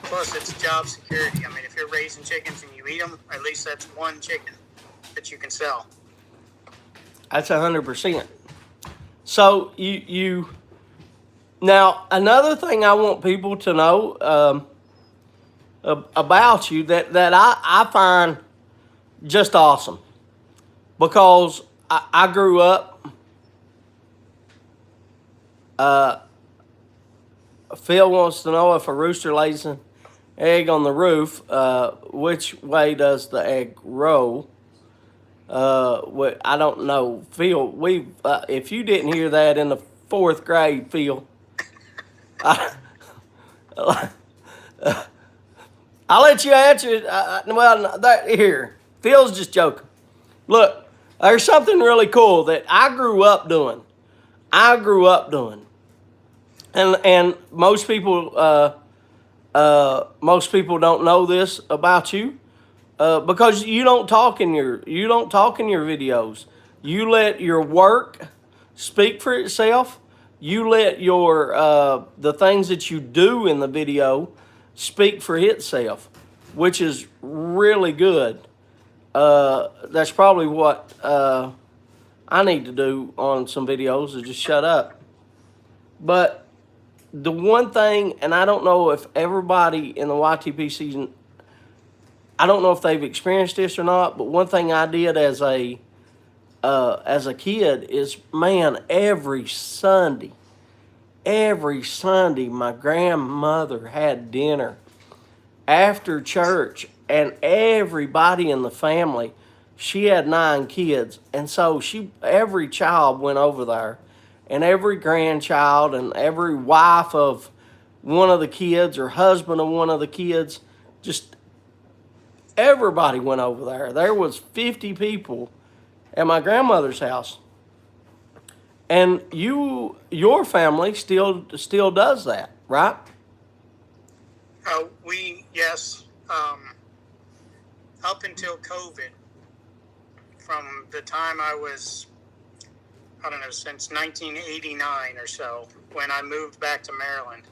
Plus, it's job security. I mean, if you're raising chickens and you eat them, at least that's one chicken that you can sell. That's 100%. So you now another thing I want people to know about you that I find just awesome because I grew up. Phil wants to know if a rooster lays an egg on the roof, which way does the egg roll? I don't know, Phil. If you didn't hear that in the 4th grade, Phil, I'll let you answer it. Here, Phil's just joking. Look, there's something really cool that I grew up doing. And most people don't know this about you because you don't talk in your videos. You let your work speak for itself. You let your the things that you do in the video speak for itself, which is really good. That's probably what I need to do on some videos is just shut up. But the one thing, and I don't know if everybody in the YTP season, I don't know if they've experienced this or not, but one thing I did as a kid is, man, every Sunday, my grandmother had dinner after church, and everybody in the family, she had 9 kids, and so every child went over there. And every grandchild and every wife of one of the kids or husband of one of the kids, just everybody went over there. There was 50 people at my grandmother's house. And your family still does that, right? Yes. Up until COVID, from the time I was, I don't know, since 1989 or so, when I moved back to Maryland,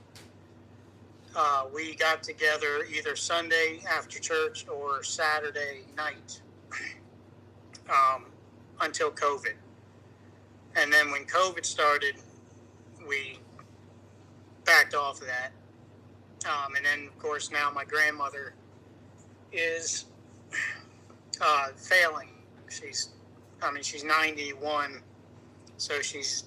we got together either Sunday after church or Saturday night until COVID. And then when COVID started, we backed off of that. And then, of course, now my grandmother is failing. She's 91. So she's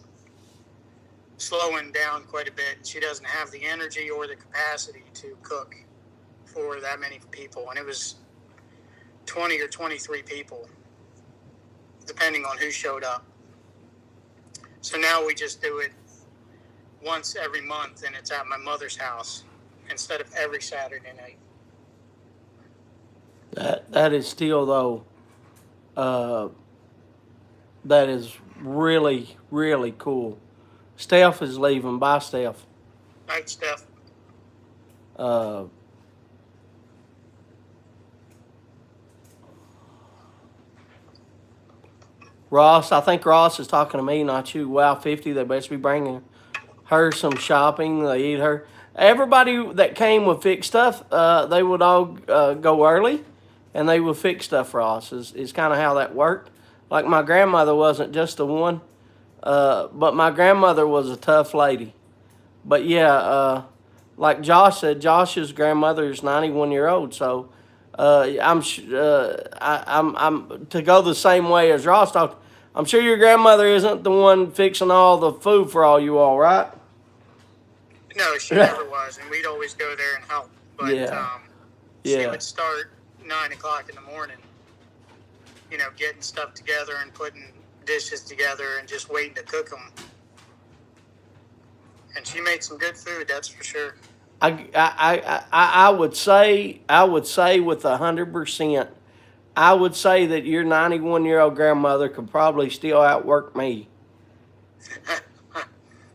slowing down quite a bit. She doesn't have the energy or the capacity to cook for that many people. And it was 20 or 23 people, depending on who showed up. So now we just do it once every month, and it's at my mother's house instead of every Saturday night. That is still, though, that is really, really cool. Steph is leaving. Bye, Steph. Night, Steph. Ross, I think Ross is talking to me, not you. Wow, 50, they best be bringing her some shopping. They eat her. Everybody that came with fix stuff, they would all go early, and they would fix stuff, Ross, is kind of how that worked. Like my grandmother wasn't just the one, but my grandmother was a tough lady. But yeah, like Josh said, Josh's grandmother is 91-year-old, so I'm to go the same way as Ross talked. I'm sure your grandmother isn't the one fixing all the food for all you all, right? No, she never was, and we'd always go there and help. But she would start 9 o'clock in the morning, getting stuff together and putting dishes together and just waiting to cook them. And she made some good food, that's for sure. I would say with 100%, I would say that your 91-year-old grandmother could probably still outwork me.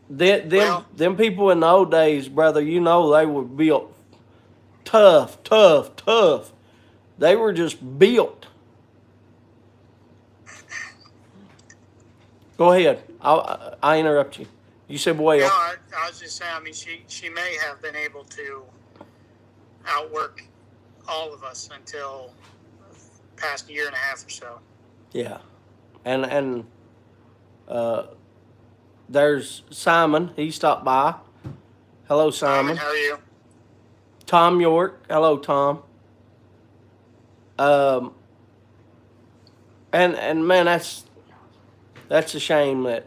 Them people in the old days, brother, they were built tough. They were just built. Go ahead. I interrupt you. You said, well. No, I was just saying, she may have been able to outwork all of us until the past year and a half or so. Yeah. And there's Simon. He stopped by. Hello, Simon. How are you? Tom York. Hello, Tom. And man, that's a shame that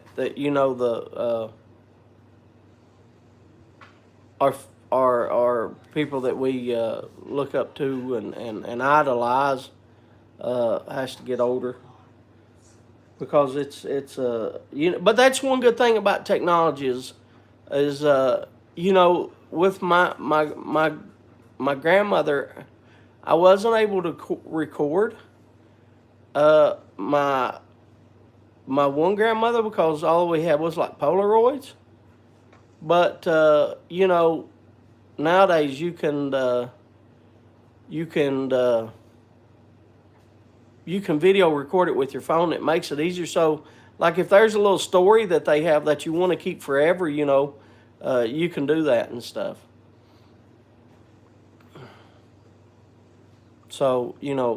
our people that we look up to and idolize has to get older, because it's but that's one good thing about technology is with my grandmother, I wasn't able to record my one grandmother because all we had was like Polaroids. But nowadays you can video record it with your phone. It makes it easier. So, like if there's a little story that they have that you want to keep forever, you can do that and stuff. So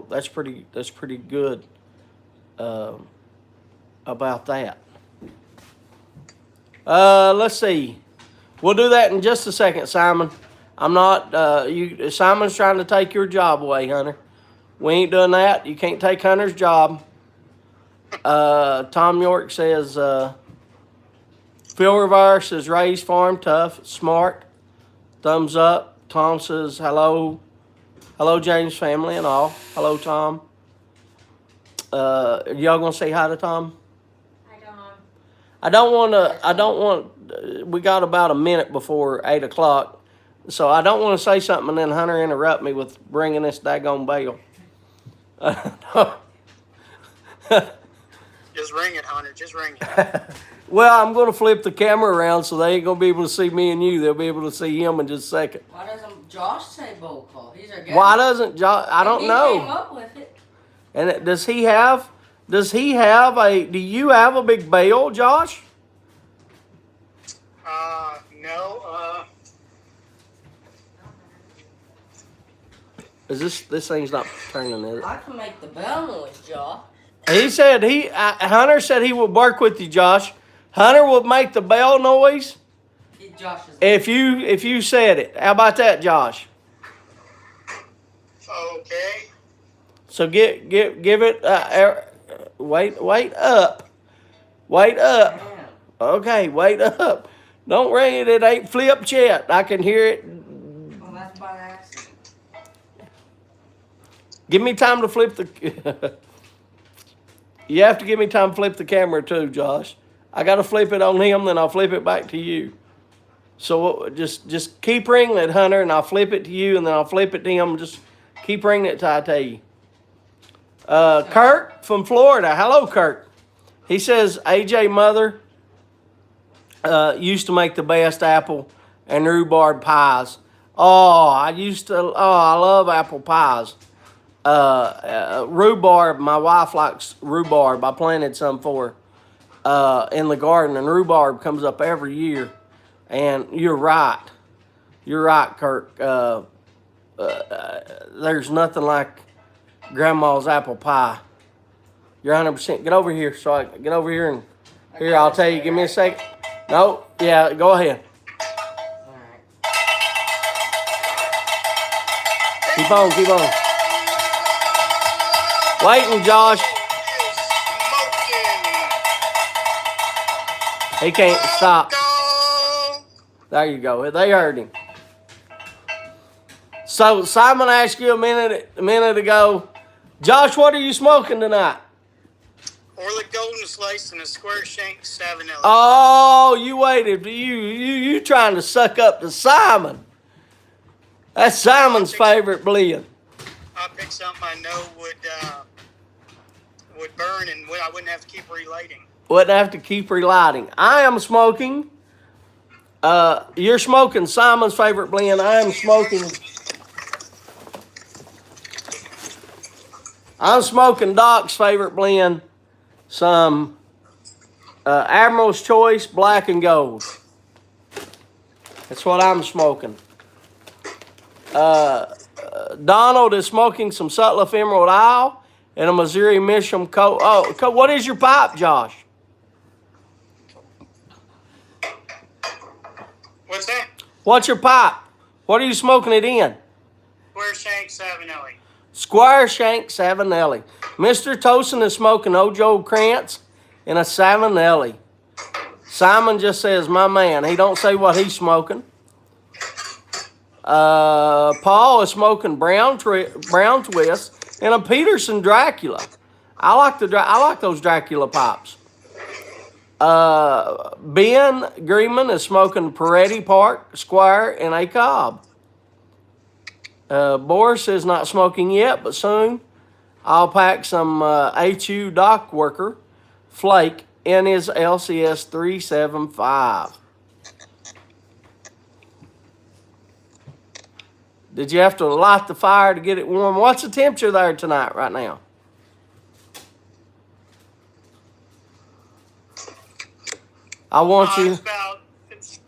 that's pretty good about that. Let's see. We'll do that in just a second, Simon. I'm not. Simon's trying to take your job away, Hunter. We ain't doing that. You can't take Hunter's job. Tom York says, Phil Rivera says, raised, farm, tough, smart. Thumbs up. Tom says, hello. Hello, James family and all. Hello, Tom. Y'all gonna say hi to Tom? I don't want, we got about a minute before 8 o'clock, so I don't want to say something and then Hunter interrupt me with bringing this daggone bell. Just ring it, Hunter, just ring it. Well, I'm going to flip the camera around so they ain't going to be able to see me and you. They'll be able to see him in just a second. Why doesn't Josh say bowl call? He's our guy. Why doesn't Josh? I don't know. He came up with it. And does he have do you have a big bell, Josh? No, Is this thing's not turning, is it? I can make the bell noise, Josh. He said Hunter said he would work with you, Josh. Hunter would make the bell noise Josh is if you said it. How about that, Josh? okay. So give it. Wait up. Man. Okay, wait up. Don't ring it. It ain't flipped yet. I can hear it. Well, that's by accident. Give me time to flip the. You have to give me time to flip the camera too, Josh. I got to flip it on him, then I'll flip it back to you. So just keep ringing it, Hunter, and I'll flip it to you, and then I'll flip it to him. Just keep ringing it till I tell you. Kurt from Florida. Hello, Kurt. He says AJ mother used to make the best apple and rhubarb pies. I love apple pies. Rhubarb. My wife likes rhubarb. I planted some for her in the garden, and rhubarb comes up every year. And you're right. You're right, Kirk. There's nothing like Grandma's apple pie. You're 100%. Get over here. So I get over here and here. I'll tell you. Give me a second. No. Yeah. Go ahead. Alright. Keep on. Keep on. Waiting, Josh. He can't stop. There you go. They heard him. So Simon asked you a minute ago, Josh, what are you smoking tonight? Orla Golden Slice and a Square Shank 7 L. Oh, you waited. You trying to suck up to Simon. That's Simon's favorite blend. I picked something I know would burn and I wouldn't have to keep relighting. Wouldn't have to keep relighting. I am smoking. You're smoking Simon's favorite blend. I am smoking. I'm smoking Doc's favorite blend. Some Admiral's Choice Black and Gold. That's what I'm smoking. Donald is smoking some Sutliff Emerald Isle and a Missouri Mission Coat. Oh, what is your pipe, Josh? What's that? What's your pipe? What are you smoking it in? Square Shank 7 L. Square Shank 7L. Mr. Tosin is smoking Ojo Krantz in a 7L. Simon just says, my man. He don't say what he's smoking. Paul is smoking Brown Twist and a Peterson Dracula. I like those Dracula pipes. Ben Greenman is smoking Peretti Park Squire and a Cobb. Boris is not smoking yet, but soon I'll pack some HU Dock Worker Flake in his LCS 375. Did you have to light the fire to get it warm? What's the temperature there tonight, right now? I want you. It's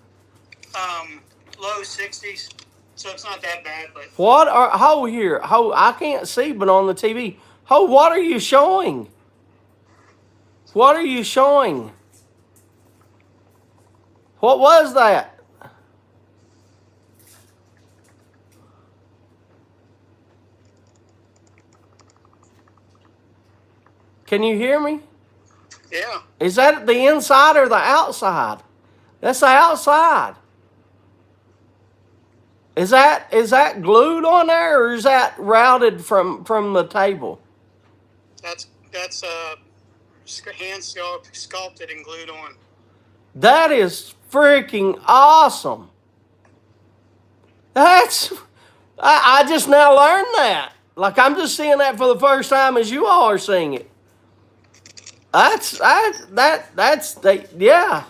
low 60s, so it's not that bad. But Here? I can't see, but on the TV. What are you showing? What are you showing? What was that? Can you hear me? yeah, Is that the inside or the outside? That's the outside. Is that glued on there, or is that routed from the table? that's hand sculpted and glued on. That is freaking awesome. I just now learned that. Like, I'm just seeing that for the first time as you all are seeing it. Yeah.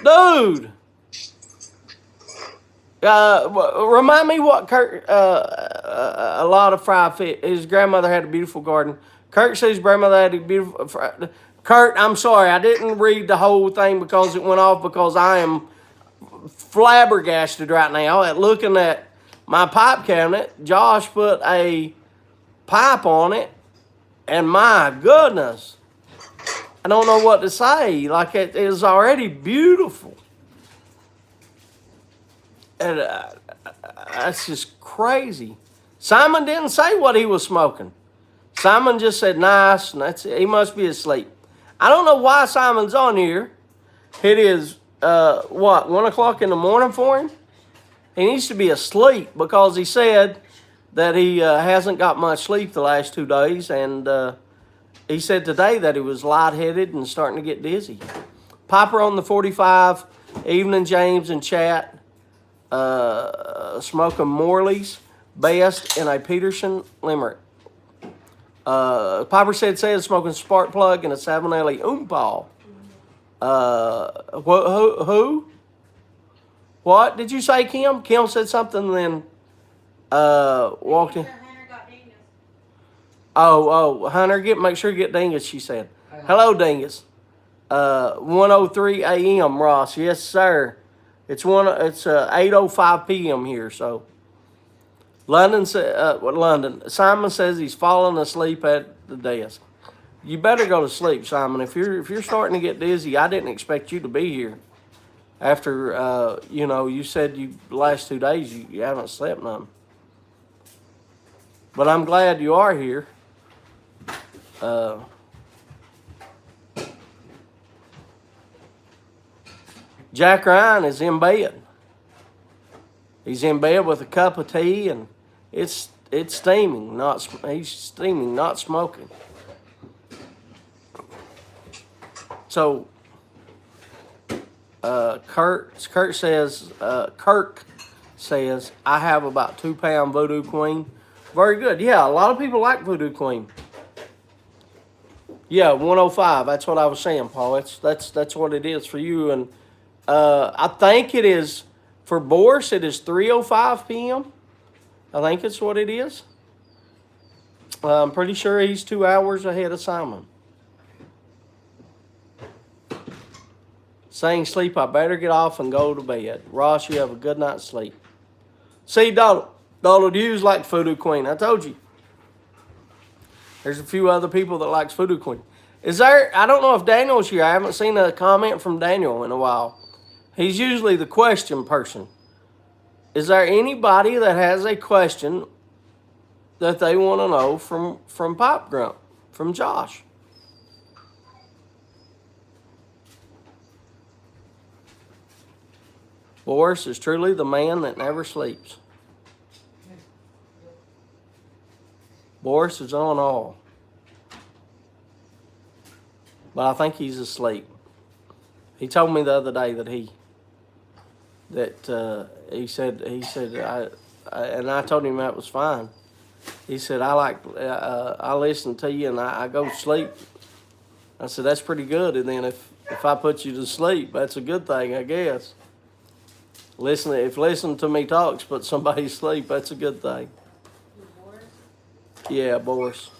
Dude. Remind me what Kurt, a lot of fried fish. His grandmother had a beautiful garden. Kurt says his grandmother had a beautiful Kurt, I'm sorry, I didn't read the whole thing because it went off because I am flabbergasted right now at looking at my pipe cabinet. Josh put a pipe on it, and my goodness, I don't know what to say. Like, it is already beautiful. And that's just crazy. Simon didn't say what he was smoking. Simon just said nice, and that's it. He must be asleep. I don't know why Simon's on here. It is, 1 o'clock in the morning for him? He needs to be asleep because he said that he hasn't got much sleep the last 2 days, and he said today that he was lightheaded and starting to get dizzy. Piper on the 45, Evening James and chat, smoking Morley's best in a Peterson Limerick. Piper said smoking Spark Plug and a 7L Oompah. Who? What did you say, Kim? Kim said something, then walked in. Hunter got Daniel. Oh, Hunter, make sure you get Dingus, she said. Hello, Dingus. 1:03 a.m., Ross. Yes, sir. It's 8:05 p.m. here, so. London. Simon says he's falling asleep at the desk. You better go to sleep, Simon. If you're starting to get dizzy, I didn't expect you to be here. After you said the last 2 days you haven't slept none. But I'm glad you are here. Jack Ryan is in bed. He's in bed with a cup of tea, and it's steaming. He's steaming, not smoking. So, Kirk says, I have about 2 pound Voodoo Queen. Very good. Yeah, a lot of people like Voodoo Queen. Yeah, 105. That's what I was saying, Paul. That's what it is for you. And I think it is for Boris. It is 3:05 p.m. I think it's what it is. I'm pretty sure he's 2 hours ahead of Simon. Saying sleep, I better get off and go to bed. Ross, you have a good night's sleep. See, Donald Hughes likes Voodoo Queen. I told you. There's a few other people that likes Voodoo Queen. I don't know if Daniel's here. I haven't seen a comment from Daniel in a while. He's usually the question person. Is there anybody that has a question that they want to know from Pop Grump, from Josh? Boris is truly the man that never sleeps. Boris is on all. But I think he's asleep. He told me the other day that he said and I told him that was fine. He said, I listen to you and I go to sleep. I said, that's pretty good. And then if I put you to sleep, that's a good thing, I guess. If listening to me talks, put somebody to sleep, that's a good thing. Boris? Yeah, Boris.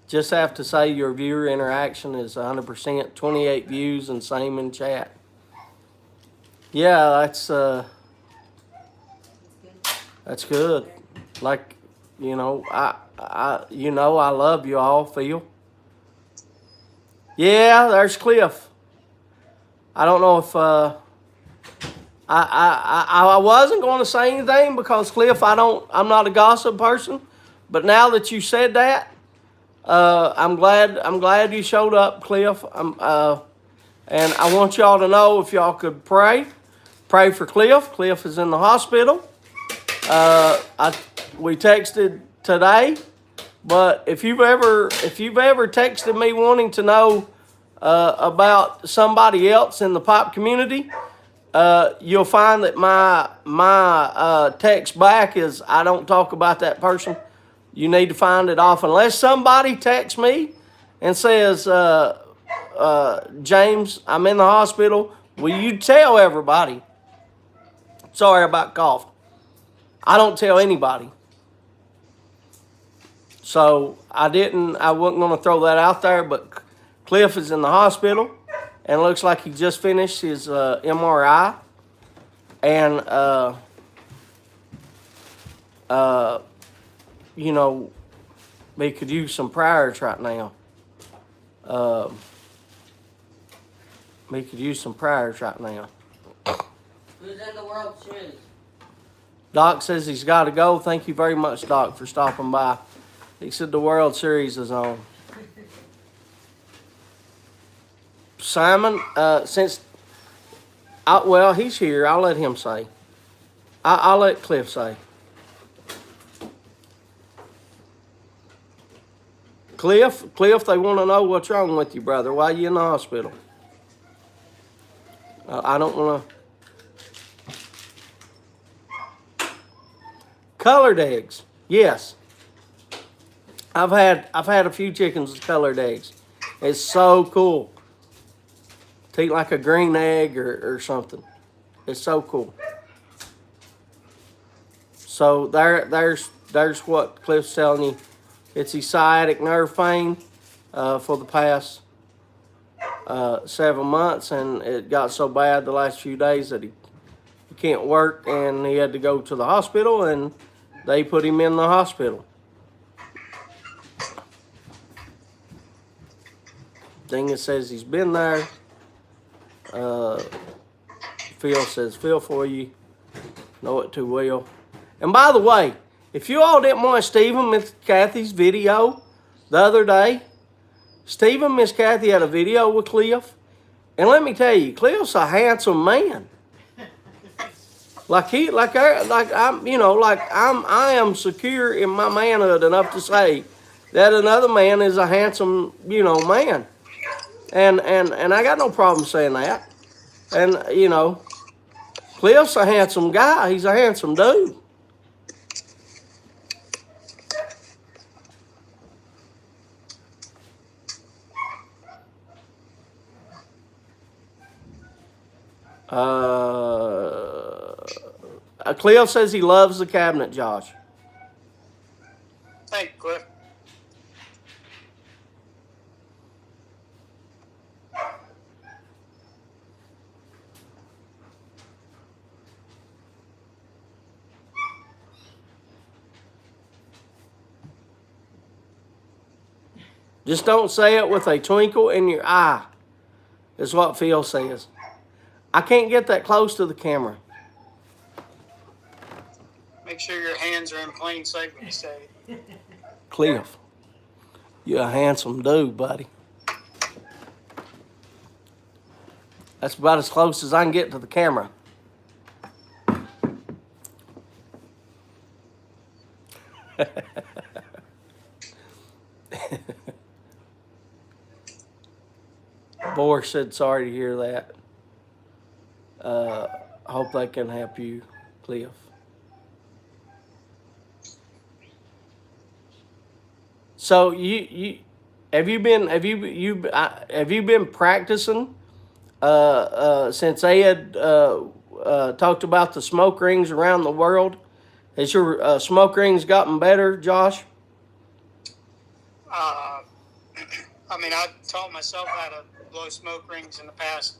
Just have to say your viewer interaction is 100%, 28 views, and same in chat. Yeah, that's good. Like, I love you all, Phil. Yeah, there's Cliff. I don't know if I wasn't going to say anything because Cliff, I'm not a gossip person, but now that you said that, I'm glad you showed up, Cliff. And I want y'all to know, if y'all could pray for Cliff. Cliff is in the hospital. We texted today, but if you've ever texted me wanting to know about somebody else in the pop community, you'll find that my text back is, I don't talk about that person. You need to find it off. Unless somebody texts me and says, James, I'm in the hospital, will you tell everybody? Sorry about cough. I don't tell anybody. So I wasn't going to throw that out there, but Cliff is in the hospital and it looks like he just finished his MRI. And, we could use some prayers right now. We could use some prayers right now. Who's in the World Series? Doc says he's got to go. Thank you very much, Doc, for stopping by. He said the World Series is on. Simon, he's here. I'll let him say. I'll let Cliff say. Cliff, they want to know what's wrong with you, brother. Why are you in the hospital? I don't want to. Colored eggs, yes. I've had a few chickens with colored eggs. It's so cool. To eat like a green egg or something. It's so cool. So there's what Cliff's telling you. It's his sciatic nerve pain for the past 7 months, and it got so bad the last few days that he can't work, and he had to go to the hospital, and they put him in the hospital. Thing that says he's been there. Phil says, feel for you. Know it too well. And by the way, if you all didn't watch Steve and Miss Kathy's video the other day, Steve and Miss Kathy had a video with Cliff. And let me tell you, Cliff's a handsome man. I am secure in my manhood enough to say that another man is a handsome, man. And I got no problem saying that. And, Cliff's a handsome guy. He's a handsome dude. Cliff says he loves the cabinet, Josh. Thank you, Cliff. Just don't say it with a twinkle in your eye, is what Phil says. I can't get that close to the camera. Make sure your hands are in plain sight when you say it. Cliff, you're a handsome dude, buddy. That's about as close as I can get to the camera. Boris said, sorry to hear that. I hope they can help you, Cliff. So have you been practicing since they had talked about the smoke rings around the world? Has your smoke rings gotten better, Josh? I taught myself how to blow smoke rings in the past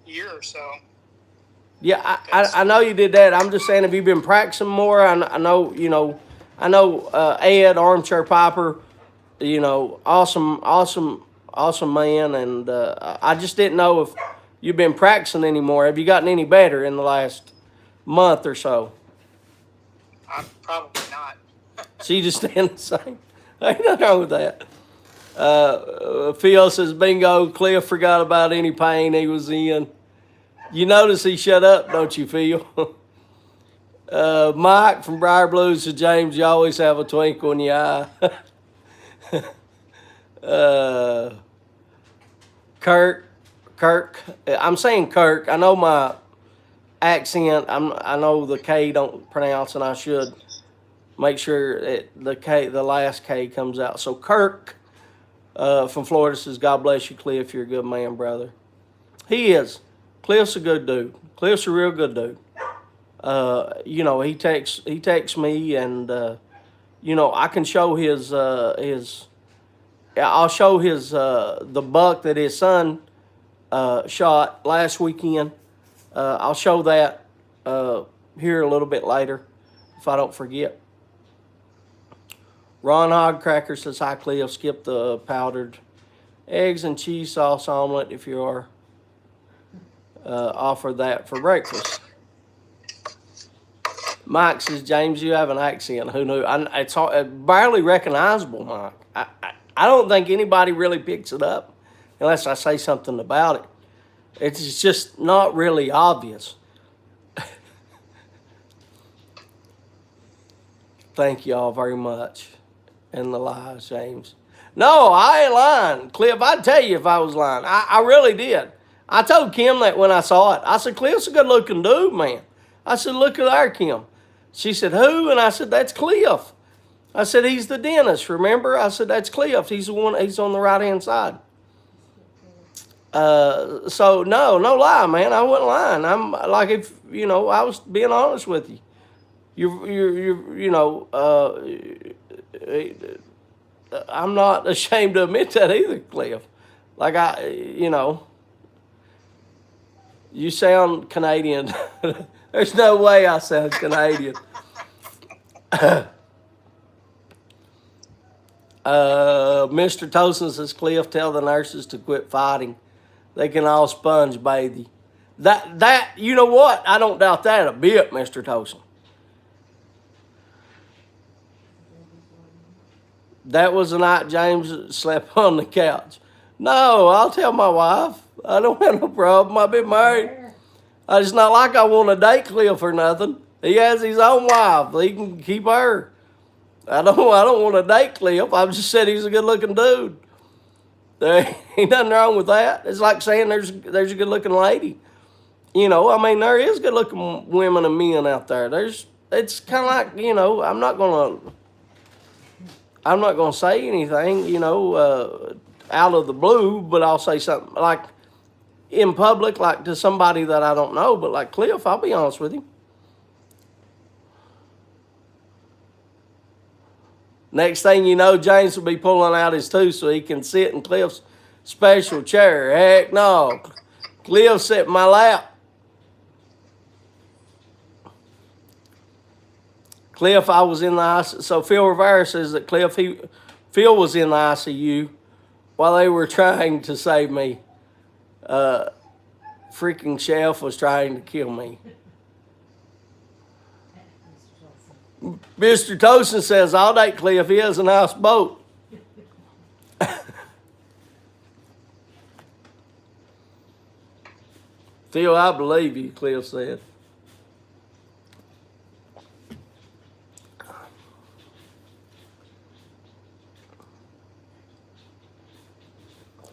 year or so. Yeah, I know you did that. I'm just saying, have you been practicing more? I know Ed, Armchair Piper, awesome man, and I just didn't know if you've been practicing anymore. Have you gotten any better in the last month or so? I'm probably not. So you just stand the same. Ain't nothing wrong with that. Phil says, bingo, Cliff forgot about any pain he was in. You notice he shut up, don't you, Phil? Mike from Briar Blues says, James, you always have a twinkle in your eye. Kirk, I'm saying Kirk. I know my accent. I know the K don't pronounce, and I should make sure that the last K comes out. So Kirk from Florida says, God bless you, Cliff. You're a good man, brother. He is. Cliff's a good dude. Cliff's a real good dude. He texts me, and I can show I'll show his the buck that his son shot last weekend. I'll show that here a little bit later if I don't forget. Ron Hogcracker says, hi, Cliff. Skip the powdered eggs and cheese sauce omelet if you are offered that for breakfast. Mike says, James, you have an accent. Who knew? It's barely recognizable, Mike. I don't think anybody really picks it up unless I say something about it. It's just not really obvious. Thank you all very much. And the lies, James. No, I ain't lying. Cliff, I'd tell you if I was lying. I really did. I told Kim that when I saw it. I said, Cliff's a good-looking dude, man. I said, look at our Kim. She said, who? And I said, that's Cliff. I said, he's the dentist, remember? I said, that's Cliff. He's the one, he's on the right-hand side. So no lie, man. I wasn't lying. I'm like, if I was being honest with you. I'm not ashamed to admit that either, Cliff. Like you sound Canadian. There's no way I sound Canadian. Mr. Tosin says, Cliff, tell the nurses to quit fighting. They can all sponge bathe you. That you know what? I don't doubt that a bit, Mr. Tosin. That was the night James slept on the couch. No, I'll tell my wife. I don't have no problem. I've been married. It's not like I want to date Cliff or nothing. He has his own wife. He can keep her. I don't want to date Cliff. I just said he's a good looking dude. There ain't nothing wrong with that. It's like saying there's a good looking lady. There is good looking women and men out there. It's kind of like, I'm not gonna say anything, out of the blue, but I'll say something like in public, like to somebody that I don't know. But like Cliff, I'll be honest with you. Next thing you know, James will be pulling out his tooth so he can sit in Cliff's special chair. Heck no. Cliff sit in my lap. Cliff, I was in the ICU. So Phil Rivera says that Phil was in the ICU while they were trying to save me. Freaking Chef was trying to kill me. Mr. Tosin says, I'll date Cliff. He has a nice boat. Phil, I believe you, Cliff said.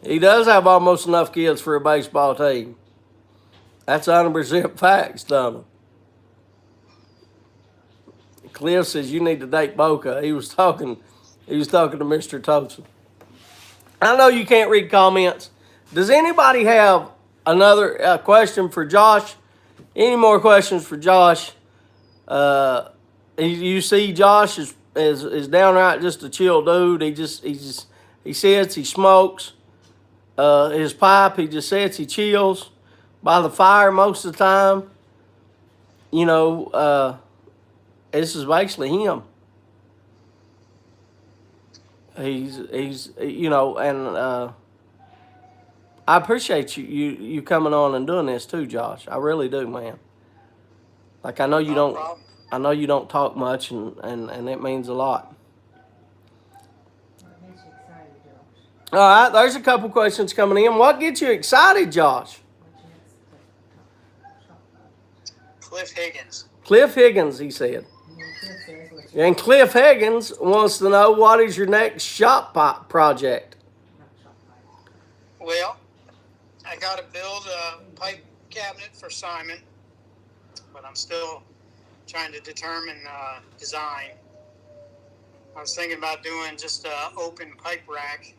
He does have almost enough kids for a baseball team. That's 100% facts, Donald. Cliff says you need to date Boca. He was talking to Mr. Tosin. I know you can't read comments. Does anybody have another question for Josh? Any more questions for Josh? You see, Josh is downright just a chill dude. He sits, he smokes. His pipe, he just sits, he chills by the fire most of the time. This is basically him. He's and I appreciate you coming on and doing this too, Josh. I really do, man. Like I know you don't talk much, and it means a lot. What makes you excited, Josh? All right, there's a couple questions coming in. What gets you excited, Josh? Cliff Higgins. Cliff Higgins, he said. And Cliff Higgins wants to know, what is your next shop project? Well, I got to build a pipe cabinet for Simon, but I'm still trying to determine design. I was thinking about doing just an open pipe rack,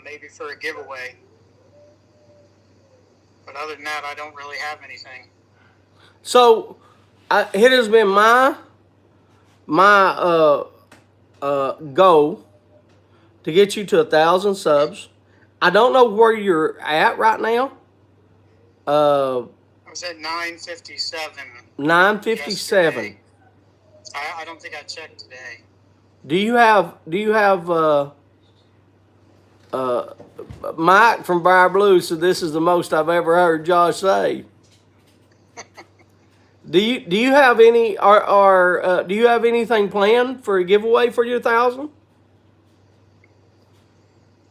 maybe for a giveaway. But other than that, I don't really have anything. So, it has been my goal to get you to 1,000 subs. I don't know where you're at right now. I was at 957. 957. I don't think I checked today. Do you have Mike from Briar Blue said this is the most I've ever heard Josh say. Do you have any do you have anything planned for a giveaway for your 1,000?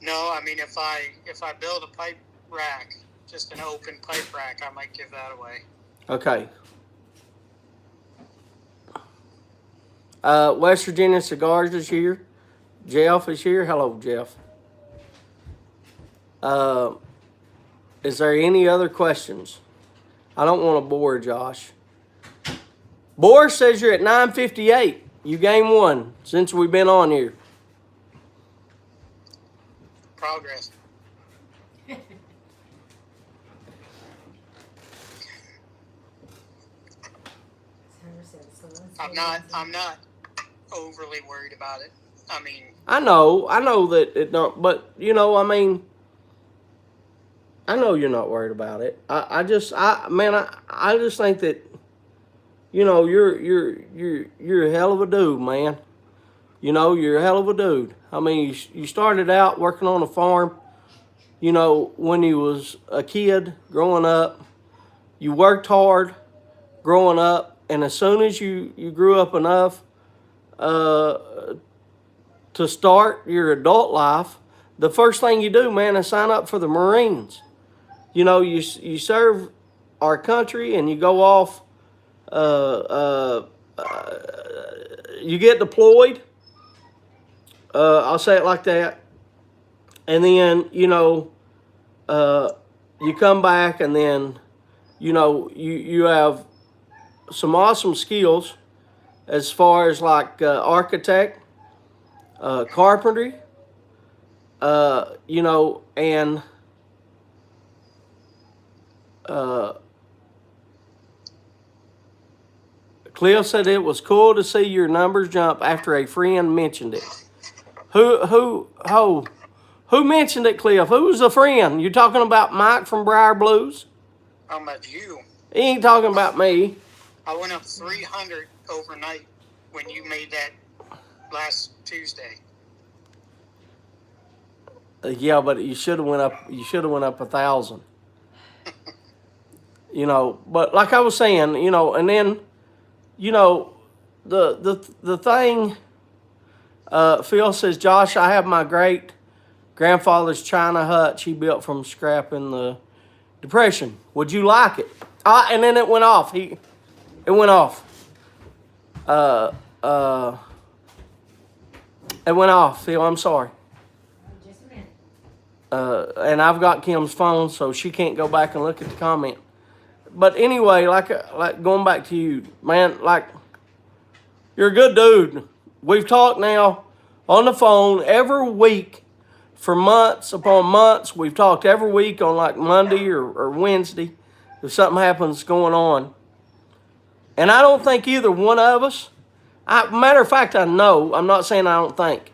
No, I mean if I build a pipe rack, just an open pipe rack, I might give that away. Okay. West Virginia Cigars is here. Jeff is here. Hello, Jeff. Is there any other questions? I don't want to bore Josh. Boris says you're at 958. You gained one since we've been on here. Progress. I'm not overly worried about it. I mean, I know that it don't, but you know, I mean, I know you're not worried about it. I just think that, you know, you're a hell of a dude, man. You know, you're a hell of a dude. I mean, you started out working on a farm, you know, when you was a kid growing up. You worked hard growing up, and as soon as you grew up enough to start your adult life, the first thing you do, man, is sign up for the Marines. You know, you serve our country, and you go off. You get deployed. I'll say it like that. And then, you know, you come back, and then, you know, you have some awesome skills as far as like architect, carpentry, you know, and Cliff said it was cool to see your numbers jump after a friend mentioned it. Who mentioned it, Cliff? Who was the friend? You talking about Mike from Briar Blues? how about you? He ain't talking about me. I went up 300 overnight when you made that last Tuesday. Yeah, but you should have went up. You should have went up 1,000. You know, but like I was saying, you know, and then, you know, the thing. Phil says, Josh, I have my great grandfather's China hutch he built from scrap in the Depression. Would you like it? And then it went off. It went off. It went off, Phil. I'm sorry. Just a minute. And I've got Kim's phone, so she can't go back and look at the comment. But anyway, like going back to you, man, like, you're a good dude. We've talked now on the phone every week for months upon months. We've talked every week on like Monday or Wednesday if something happens going on. And I don't think either one of us, matter of fact, I know, I'm not saying I don't think.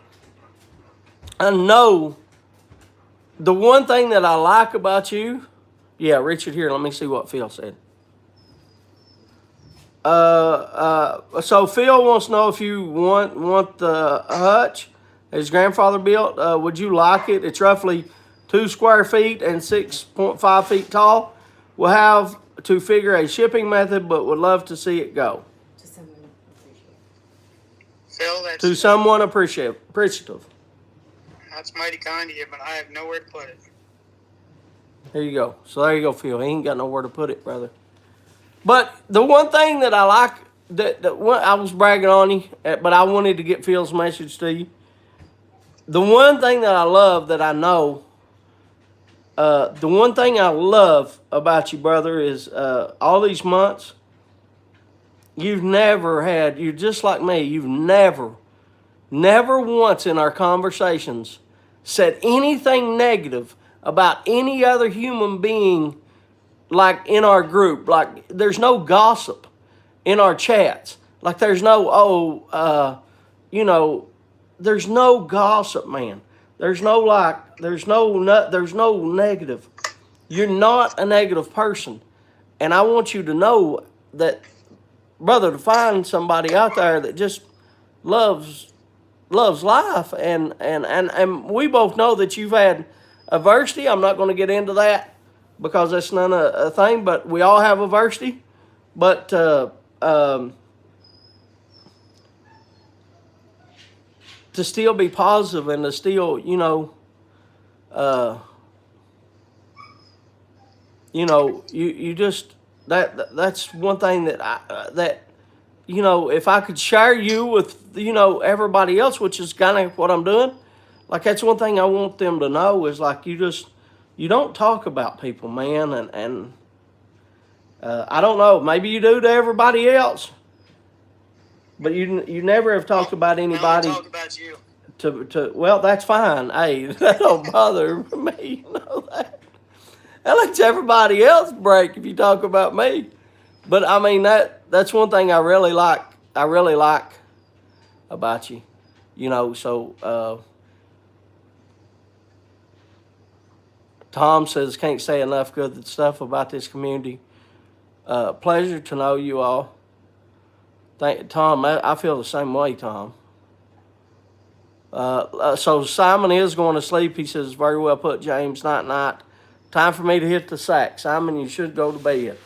I know the one thing that I like about you, yeah, Richard here, let me see what Phil said. So Phil wants to know if you want the hutch his grandfather built. Would you like it? It's roughly 2 square feet and 6.5 feet tall. We'll have to figure a shipping method, but would love to see it go. To someone appreciate. Phil, that's, To someone appreciative. that's mighty kind of you, but I have nowhere to put it. There you go. So there you go, Phil. He ain't got nowhere to put it, brother. But the one thing that I like, that I was bragging on you, but I wanted to get Phil's message to you. The one thing that I love, that I know, the one thing I love about you, brother, is all these months, you're just like me, you've never once in our conversations said anything negative about any other human being, like in our group. Like, there's no gossip in our chats. Like, there's no, there's no gossip, man. There's no negative. You're not a negative person. And I want you to know that, brother, to find somebody out there that just loves life. And we both know that you've had adversity. I'm not going to get into that because that's not a thing, but we all have adversity. But to still be positive and to still, you just, that's one thing that if I could share you with, everybody else, which is kind of what I'm doing, like, that's one thing I want them to know is, like, you don't talk about people, man, and I don't know, maybe you do to everybody else, but you never have talked about anybody. I talk about you. Well, that's fine. Hey, that don't bother me. You know that. That lets everybody else break if you talk about me. But I mean, that that's one thing I really like. I really like about you. You know, so Tom says can't say enough good stuff about this community. Pleasure to know you all. Tom, I feel the same way, Tom. So Simon is going to sleep. He says, very well put, James. Night, night. Time for me to hit the sack. Simon, you should go to bed.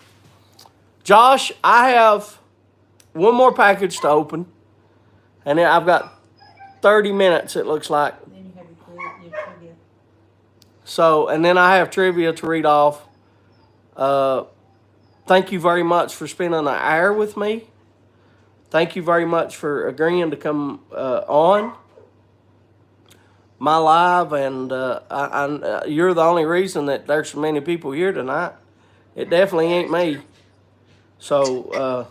Josh, I have one more package to open. And then I've got 30 minutes, it looks like. Then you have your trivia. So, and then I have trivia to read off. Thank you very much for spending an hour with me. Thank you very much for agreeing to come on my live, and you're the only reason that there's so many people here tonight. It definitely ain't me. So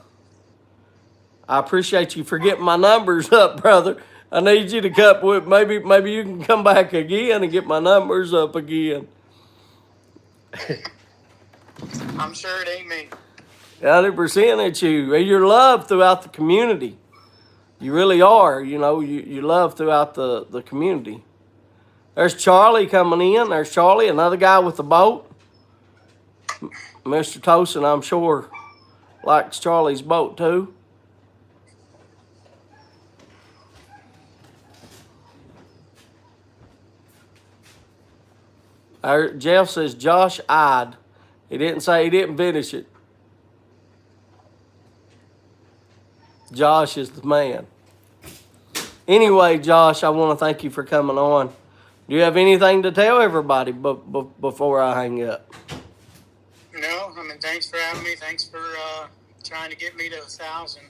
I appreciate you for getting my numbers up, brother. I need you to cut with maybe you can come back again and get my numbers up again. I'm sure it ain't me. 100% it's you. You're loved throughout the community. You really are. You know, you love throughout the community. There's Charlie coming in. There's Charlie, another guy with the boat. Mr. Tosin, I'm sure, likes Charlie's boat too. Jeff says Josh eyed. He didn't say he didn't finish it. Josh is the man. Anyway, Josh, I want to thank you for coming on. Do you have anything to tell everybody before I hang up? No, I mean, thanks for having me. Thanks for trying to get me to 1,000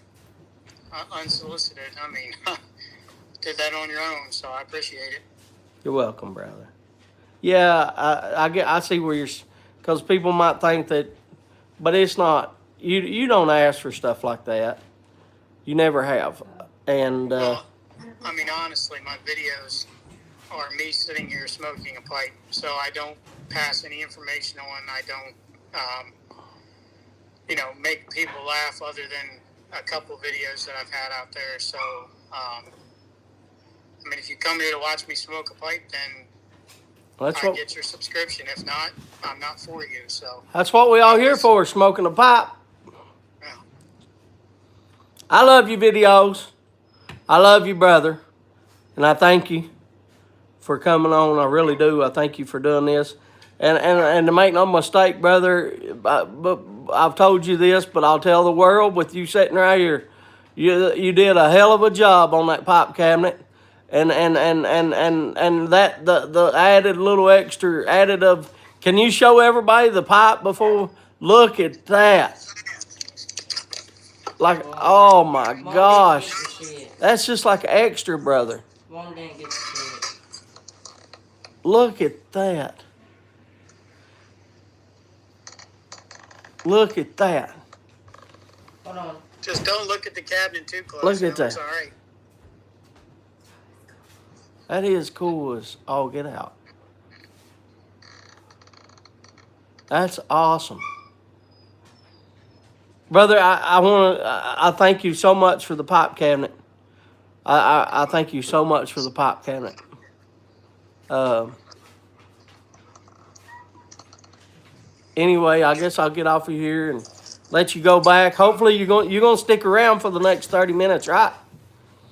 unsolicited. I mean, did that on your own, so I appreciate it. You're welcome, brother. Yeah, I see where you're, because people might think that, but it's not. You don't ask for stuff like that. You never have. And Well, I mean, honestly, my videos are me sitting here smoking a pipe, so I don't pass any information on. I don't, make people laugh other than a couple videos that I've had out there. So, I mean, if you come here to watch me smoke a pipe, then I get your subscription. If not, I'm not for you. So that's what we all here for, smoking a pipe. Yeah. I love you videos. I love you, brother. And I thank you for coming on. I really do. I thank you for doing this. And to make no mistake, brother, I've told you this, but I'll tell the world with you sitting right here. You did a hell of a job on that pipe cabinet. And that the added little extra added of, can you show everybody the pipe before? Look at that. Like, oh my gosh. That's just like extra, brother. One didn't get to see it. Look at that. Look at that. Hold on. Just don't look at the cabinet too close. Look at that. It's all right. That is cool as all get out. That's awesome. Brother, I thank you so much for the pipe cabinet. I thank you so much for the pipe cabinet. Anyway, I guess I'll get off of here and let you go back. Hopefully you're gonna stick around for the next 30 minutes, right?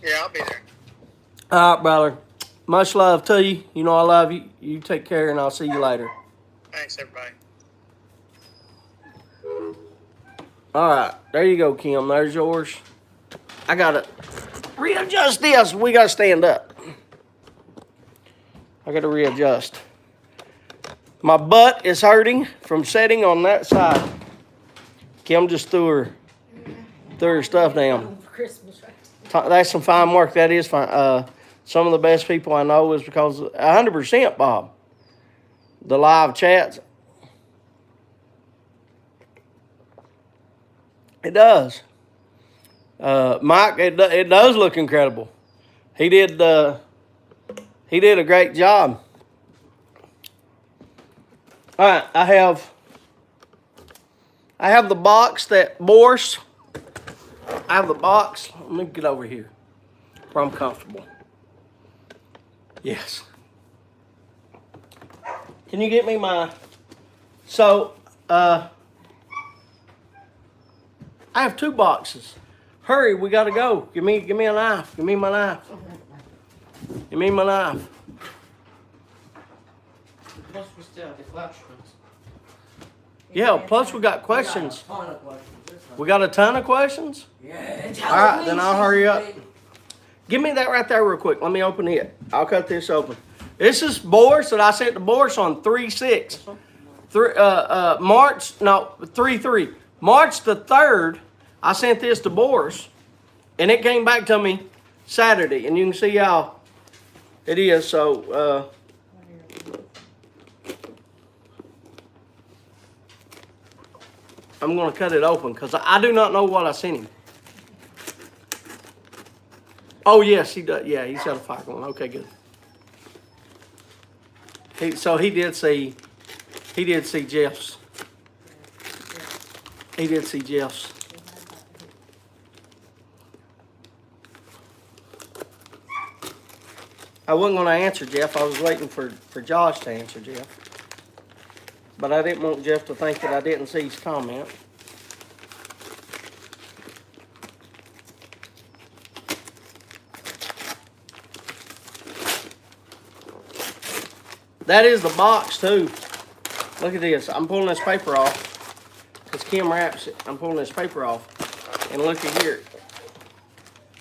Yeah, I'll be there. All right, brother. Much love to you. You know I love you. You take care, and I'll see you later. Thanks, everybody. All right, there you go, Kim. There's yours. I gotta readjust this. We gotta stand up. I gotta readjust. My butt is hurting from sitting on that side. Kim just threw her stuff down. Christmas, right? That's some fine work. That is fine. Some of the best people I know is because 100%, Bob. The live chats. It does. Mike, it does look incredible. He did a great job. All right, I have the box that Boris I have the box. Let me get over here where I'm comfortable. Yes. Can you get me my... So, I have 2 boxes. Hurry, we gotta go. Give me a knife. Give me my knife. Give me my knife. Plus, we still have the questions. Yeah, plus we got questions. We got a ton of questions. We got a ton of questions? Yeah. All right, then I'll hurry up. Give me that right there real quick. Let me open it. I'll cut this open. This is Boris that I sent to Boris on 3/6. March 3/3. March the 3rd, I sent this to Boris, and it came back to me Saturday, and you can see how it is. So, I'm going to cut it open because I do not know what I sent him. Oh, yes, he does. Yeah, he's got a fire going. Okay, good. So he did see Jeff's. He did see Jeff's. I wasn't going to answer Jeff. I was waiting for Josh to answer Jeff. But I didn't want Jeff to think that I didn't see his comment. That is the box too. Look at this. I'm pulling this paper off because Kim wraps it. I'm pulling this paper off. And look at here.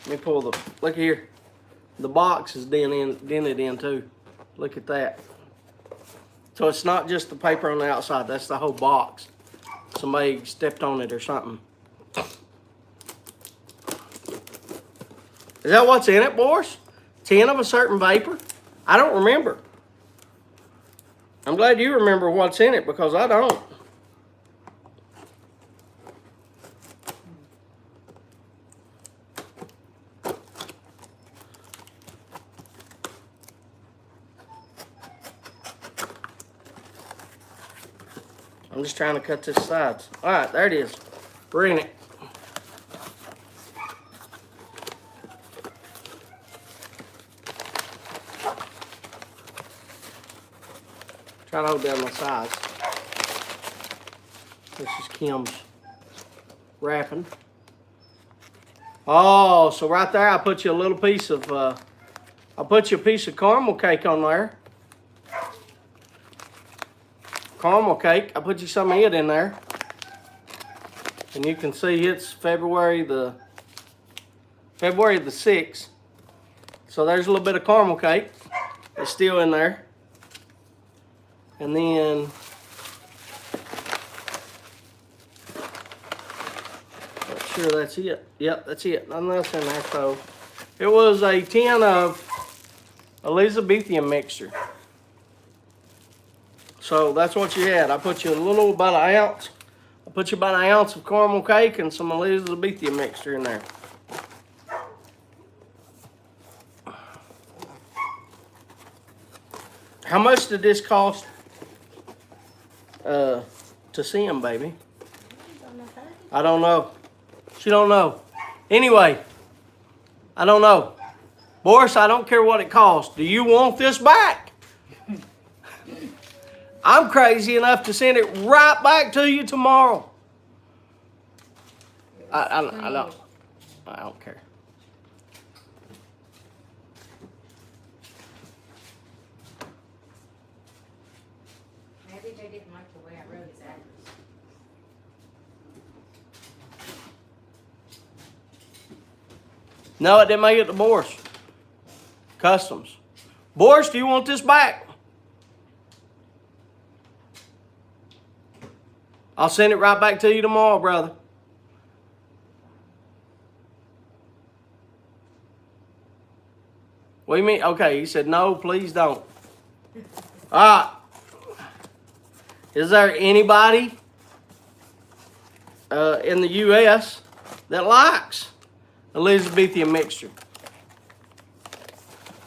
Let me pull the, look here. The box is dented in too. Look at that. So it's not just the paper on the outside. That's the whole box. Somebody stepped on it or something. Is that what's in it, Boris? 10 of a certain vapor? I don't remember. I'm glad you remember what's in it because I don't. I'm just trying to cut this sides. All right, there it is. We're in it. Try to hold down my sides. This is Kim's wrapping. Oh, so right there I put you a little piece of, I put you a piece of caramel cake on there. Caramel cake. I put you some of it in there. And you can see it's February the 6th. So there's a little bit of caramel cake. It's still in there. And then not sure that's it. Yep, that's it. Nothing else in there. So it was a tin of Elizabethan mixture. So that's what you had. I put you a little, about an ounce. I put you about an ounce of caramel cake and some Elizabethan mixture in there. How much did this cost to send, baby? I don't know. She don't know. Anyway, I don't know. Boris, I don't care what it costs. Do you want this back? I'm crazy enough to send it right back to you tomorrow. I don't care. Maybe they didn't like the way I wrote his address. No, it didn't make it to Boris. Customs. Boris, do you want this back? I'll send it right back to you tomorrow, brother. What do you mean? Okay, he said, no, please don't. All right. Is there anybody in the U.S. that likes Elizabethan mixture?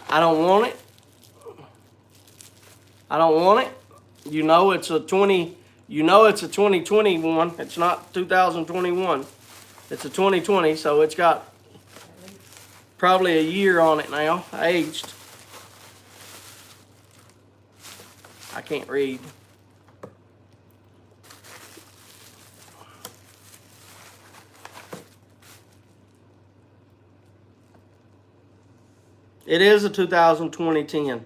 I don't want it. I don't want it. You know it's a 2021. It's not 2021. It's a 2020, so it's got probably a year on it now, aged. I can't read. It is a 2020 10.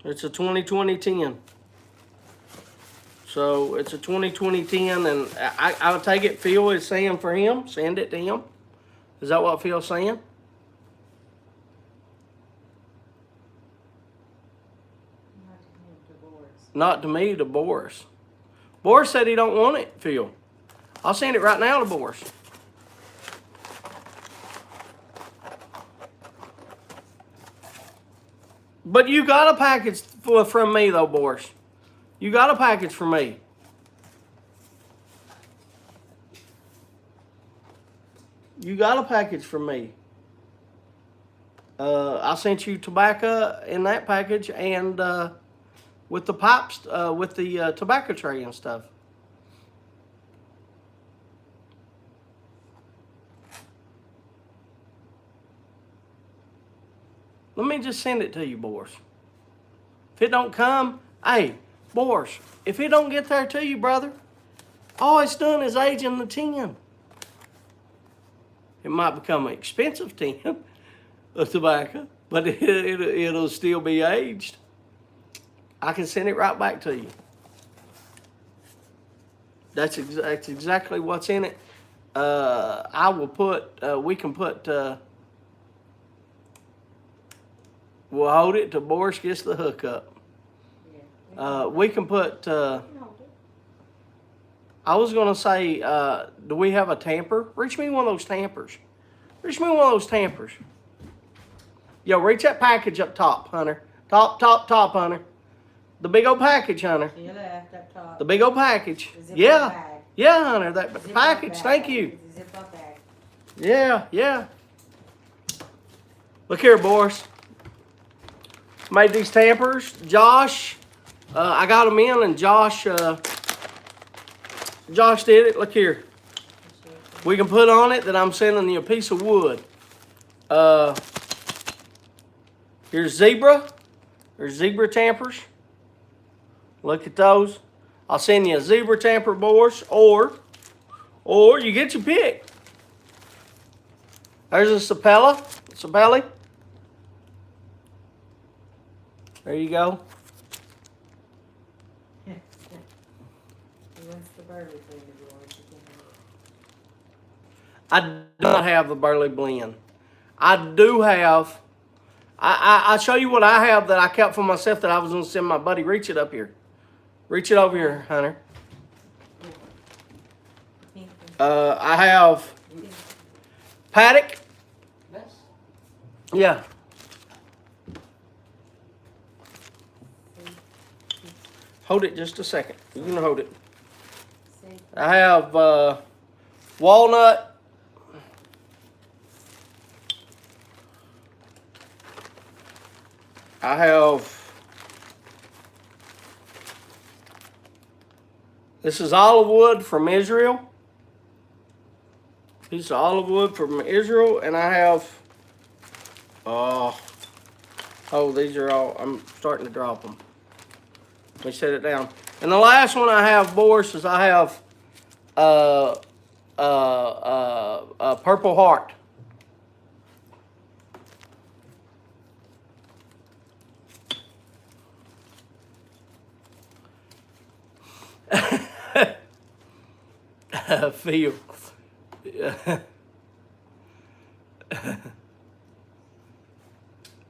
It's a 2020 10. So it's a 2020 10, and I'll take it Phil is saying for him. Send it to him. Is that what Phil's saying? Not to me, to Boris. Boris said he don't want it, Phil. I'll send it right now to Boris. But you got a package from me, though, Boris. You got a package from me. You got a package from me. I sent you tobacco in that package and with the pipes, with the tobacco tray and stuff. Let me just send it to you, Boris. If it don't come, hey, Boris, if it don't get there to you, brother, all it's done is aging the tin. It might become an expensive tin of tobacco, but it'll still be aged. I can send it right back to you. That's exactly what's in it. I will put, we can put, we'll hold it till Boris gets the hookup. We can put, I was going to say, do we have a tamper? Reach me one of those tampers. Reach me one of those tampers. Yo, reach that package up top, Hunter. Top, Hunter. The big old package, Hunter. To your left, up top. The big old package. The zip-up Yeah. bag. Yeah, Hunter. That Zip-up package. bag. Thank you. It's a zip-up bag. Yeah. Look here, Boris. Made these tampers. Josh, I got them in, and Josh did it. Look here. We can put on it that I'm sending you a piece of wood. Here's zebra. There's zebra tampers. Look at those. I'll send you a zebra tamper, Boris, or you get your pick. There's a sapelli. There you go. He wants the burley thing to go on. I do not have the burley blend. I do have. I'll show you what I have that I kept for myself that I was going to send my buddy. Reach it up here. Reach it over here, Hunter. I have paddock. Yes. Yeah. Hold it just a second. You can hold it. I have walnut. I have. This is olive wood from Israel. Piece of olive wood from Israel, and I have. Oh, these are all. I'm starting to drop them. Let me set it down. And the last one I have, Boris, is I have a Purple Heart. Feel.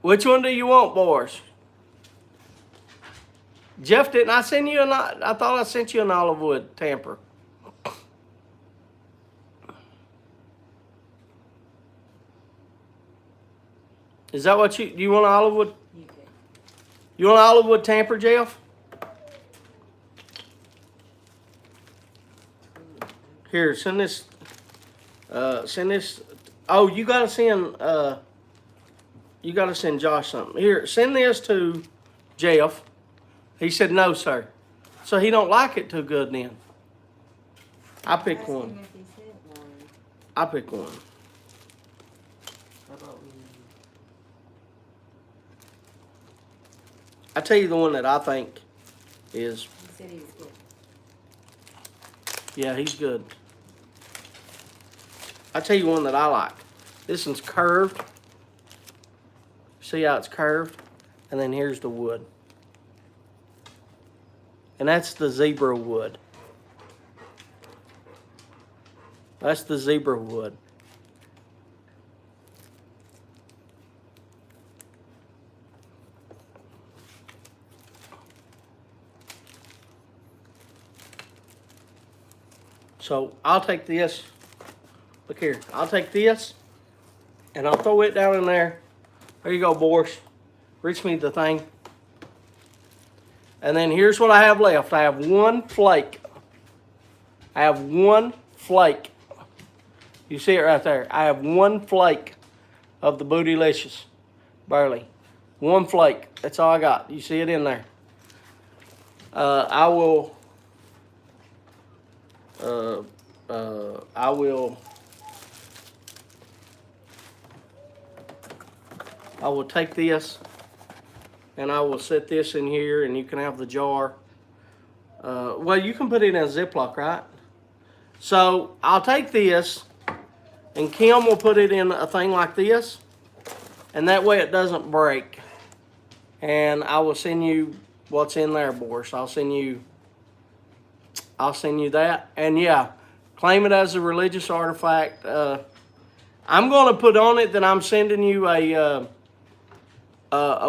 Which one do you want, Boris? Jeff, didn't I send you I thought I sent you an olive wood tamper. Is that what you want an olive wood? You want an olive wood tamper, Jeff? Here, send this. Oh, you gotta send Josh something. Here, send this to Jeff. He said no, sir. So he don't like it too good then. I picked one. Ask him if he I'll pick one. How about we? I tell you the one that I think is, He said he was good. yeah, he's good. I tell you one that I like. This one's curved. See how it's curved? And then here's the wood. And that's the zebra wood. That's the zebra wood. So I'll take this. Look here. I'll take this and I'll throw it down in there. There you go, Boris. Reach me the thing. And then here's what I have left. I have one flake. I have one flake. You see it right there. I have one flake of the Bootylicious. Barely. One flake. That's all I got. You see it in there. I will take this and I will set this in here and you can have the jar. Well, you can put it in a Ziploc, right? So I'll take this and Kim will put it in a thing like this and that way it doesn't break. And I will send you what's in there, Boris. I'll send you that. And yeah, claim it as a religious artifact. I'm going to put on it that I'm sending you a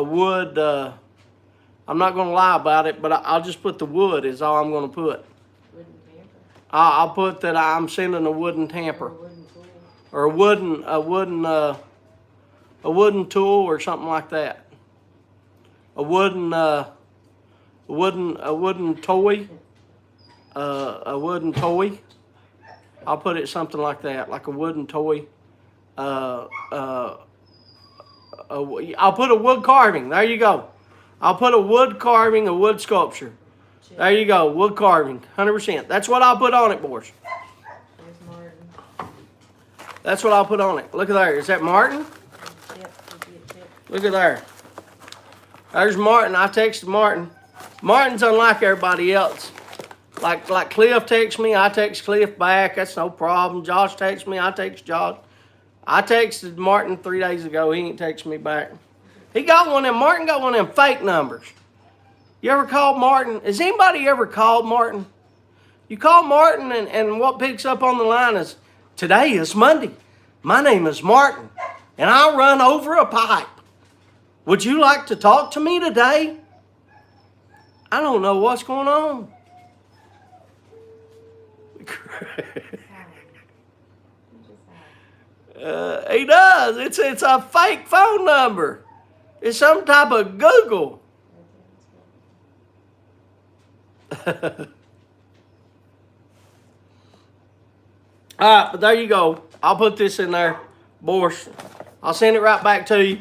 wood. I'm not going to lie about it, but I'll just put the wood is all I'm going to put. Wooden tamper. I'll put that I'm sending a wooden tamper Or a wooden tool. or a wooden tool or something like that. A wooden toy. A wooden toy. I'll put it something like that, like a wooden toy. I'll put a wood carving. There you go. I'll put a wood carving, a wood sculpture. There you go, wood carving, 100%. That's what I'll put on it, boys. There's Martin. That's what I'll put on it. Look at there. Is that Martin? Chip. Chip. Look at there. There's Martin. I texted Martin. Martin's unlike everybody else. Like Cliff texts me, I text Cliff back. That's no problem. Josh texts me, I text Josh. I texted Martin 3 days ago. He ain't texted me back. He got one of them. Martin got one of them fake numbers. You ever called Martin? Has anybody ever called Martin? You call Martin and what picks up on the line is, today is Monday. My name is Martin and I'll run over a pipe. Would you like to talk to me today? I don't know what's going on. He does. It's a fake phone number. It's some type of Google. Alright, but there you go. I'll put this in there. Boris. I'll send it right back to you.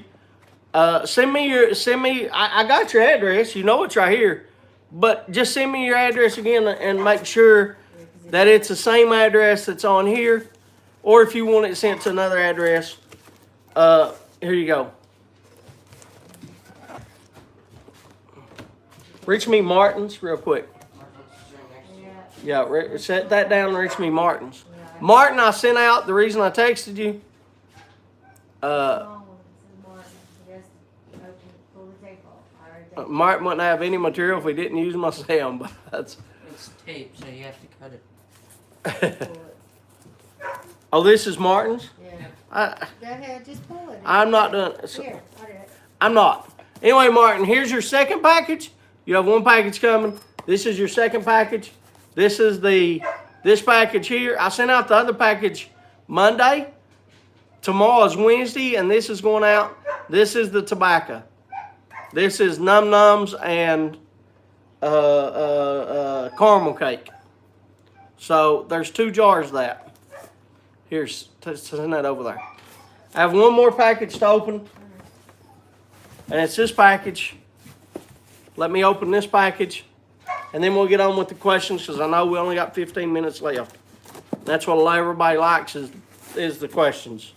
Send me, I got your address. You know it's right here. But just send me your address again and make sure that it's the same address that's on here. Or if you want it sent to another address, here you go. Reach me Martin's real quick. Yeah, set that down and reach me Martin's. Martin, I sent out, the reason I texted you. Martin wouldn't have any material if he didn't use my sound, but that's... It's tape, so you have to cut it. Oh, this is Martin's? Yeah. Go ahead, just pull it. I'm not done. Here, I'll do it. I'm not. Anyway, Martin, here's your second package. You have one package coming. This is your second package. This is this package here. I sent out the other package Monday. Tomorrow is Wednesday, and this is going out. This is the tobacco. This is Num Nums and caramel cake. So there's 2 jars of that. Here's, send that over there. I have one more package to open. And it's this package. Let me open this package. And then we'll get on with the questions because I know we only got 15 minutes left. That's what everybody likes is is the questions.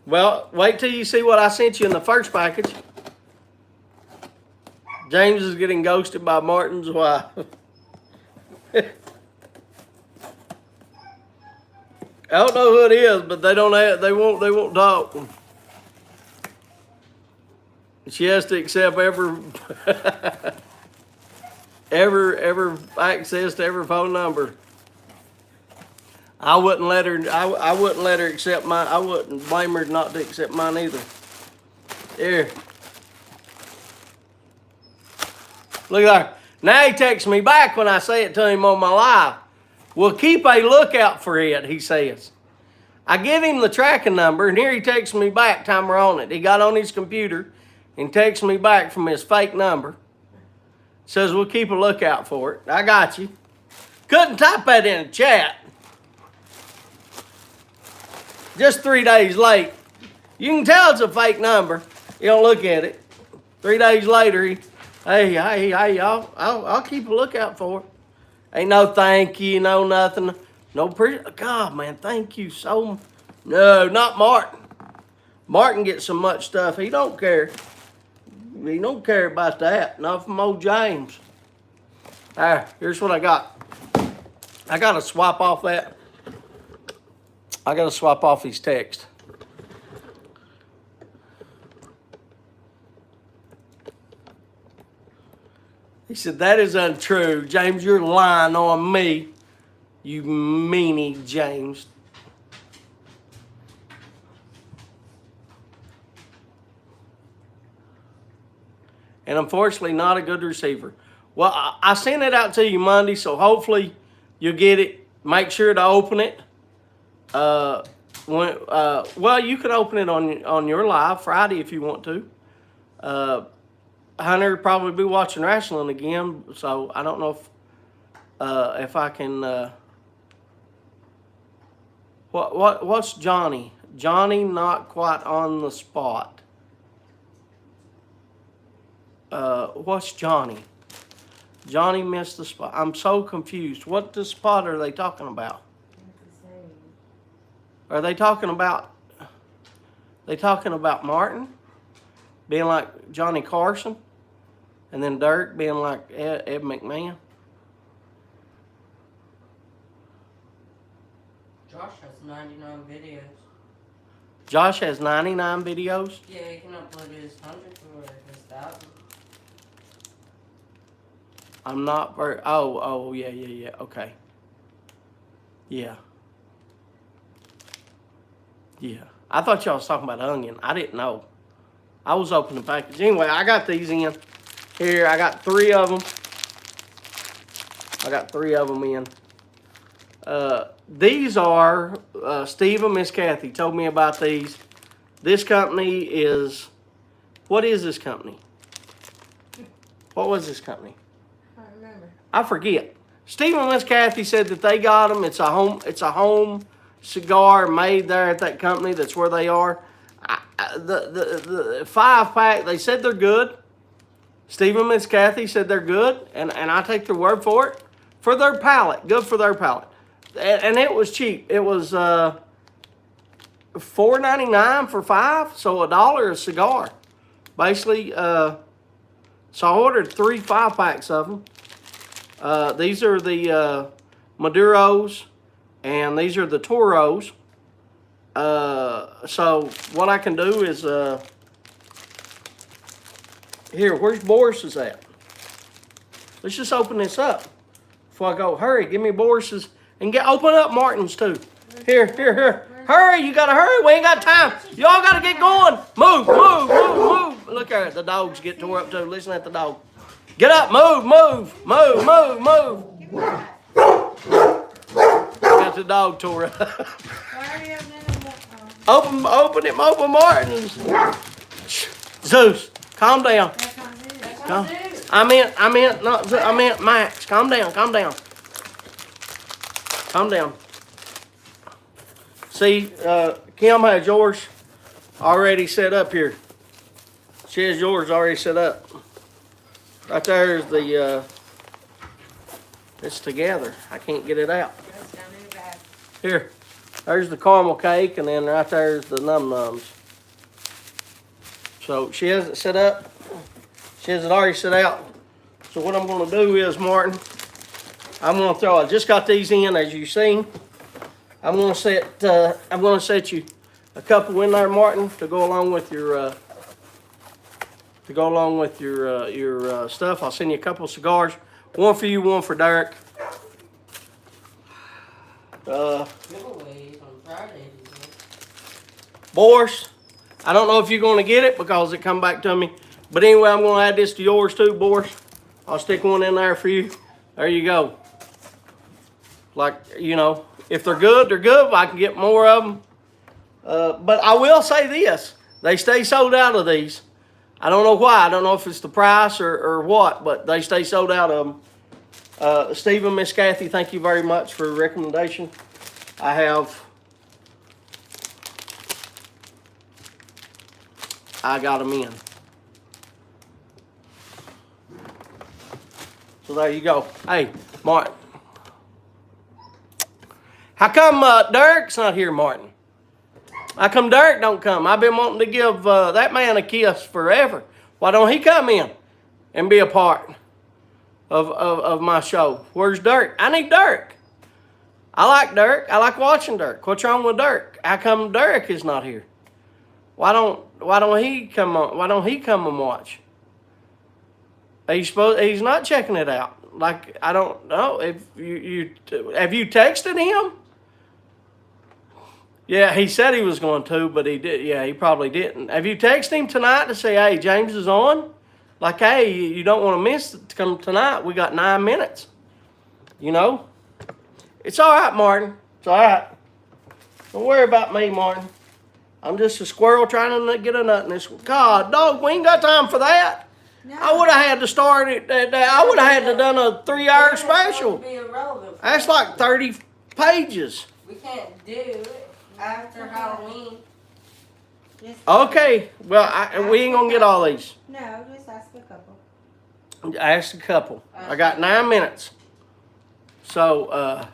Well, wait till you see what I sent you in the first package. James is getting ghosted by Martin's wife. I don't know who it is, but they don't have, they won't talk. She has to accept every access to every phone number. I wouldn't let her accept mine. I wouldn't blame her not to accept mine either. Here. Look at that. Now he texts me back when I say it to him on my live. Well, keep a lookout for it, he says. I give him the tracking number, and here he texts me back time we're on it. He got on his computer and texts me back from his fake number. Says we'll keep a lookout for it. I got you. Couldn't type that in the chat. Just 3 days late. You can tell it's a fake number. You don't look at it. 3 days later, hey, I'll keep a lookout for it. Ain't no thank you, no nothing. No God, man, thank you so much. No, not Martin. Martin gets so much stuff, he don't care. He don't care about that. Not from old James. Here's what I got. I got to swap off that. I got to swap off his text. He said, that is untrue. James, you're lying on me. You meanie, James. And unfortunately, not a good receiver. Well, I sent it out to you Monday, so hopefully you'll get it. Make sure to open it. Well, you can open it on your live Friday if you want to. Hunter will probably be watching wrestling again, so I don't know if I can. What's Johnny? Johnny not quite on the spot. What's Johnny? Johnny missed the spot. I'm so confused. What the spot are they talking about? Are they talking about? They talking about Martin being like Johnny Carson, and then Dirk being like Ed McMahon? Josh has 99 videos. Josh has 99 videos? Yeah, he can upload his 100 or his 1,000. I'm not very... Oh, yeah, okay. Yeah. Yeah. I thought y'all was talking about onion. I didn't know. I was opening the package. Anyway, I got these in. Here, I got 3 of them. I got 3 of them in. These are... Steve and Miss Kathy told me about these. This company is... What is this company? What was this company? I don't remember. I forget. Steve and Miss Kathy said that they got them. It's a home cigar made there at that company. That's where they are. The 5-pack, they said they're good. Steve and Miss Kathy said they're good, and I take their word for it. For their palate, good for their palate. And it was cheap. It was $4.99 for 5, so $1 a cigar. Basically, so I ordered 3 5-packs of them. These are the Maduros, and these are the Toros. So what I can do is, here, where's Boris's at? Let's just open this up before I go. Hurry, give me Boris's, and open up Martin's too. Here. Hurry, you gotta hurry. We ain't got time. Y'all gotta get going. Move. Look at it. The dogs get tore up too. Listen at the dog. Get up, move. Got the dog tore up. Open Martin's. Zeus, calm down. I meant Max. Calm down. See, Kim has yours already set up here. She has yours already set up. Right there is the, it's together. I can't get it out. That's down in the back. Here, there's the caramel cake, and then right there's the Num Nums. So she has it set up. She has it already set out. So what I'm gonna do is, Martin, I'm gonna throw, I just got these in, as you seen. I'm gonna set you a couple in there, Martin, to go along with your, stuff. I'll send you a couple of cigars. One for you, one for Derek. Giveaways on Fridays. Boris, I don't know if you're gonna get it because it come back to me. But anyway, I'm gonna add this to yours too, Boris. I'll stick one in there for you. There you go. Like, you know, if they're good, they're good. I can get more of them. But I will say this. They stay sold out of these. I don't know why. I don't know if it's the price or what, but they stay sold out of them. Stephen, Miss Kathy, thank you very much for the recommendation. I got them in. So there you go. Hey, Martin. How come Derek's not here, Martin? How come Derek don't come? I've been wanting to give that man a kiss forever. Why don't he come in and be a part of my show? Where's Derek? I need Derek. I like Derek. I like watching Derek. What's wrong with Derek? How come Derek is not here? Why don't he come on? Why don't he come and watch? He's not checking it out. Like, I don't know if have you texted him? Yeah, he said he was going to, but he did. Yeah, he probably didn't. Have you texted him tonight to say, hey, James is on? Like, hey, you don't want to miss it to come tonight. We got 9 minutes. You know? It's all right, Martin. It's all right. Don't worry about me, Martin. I'm just a squirrel trying to get a nut in this. God, dog, we ain't got time for that. No. I would have had to start it. I would have had to done a 3-hour special. Be irrelevant. That's like 30 pages. We can't do it after Halloween. Just- Okay, well, we ain't gonna get all these. No, just ask a couple. I asked a couple. I got 9 minutes. So,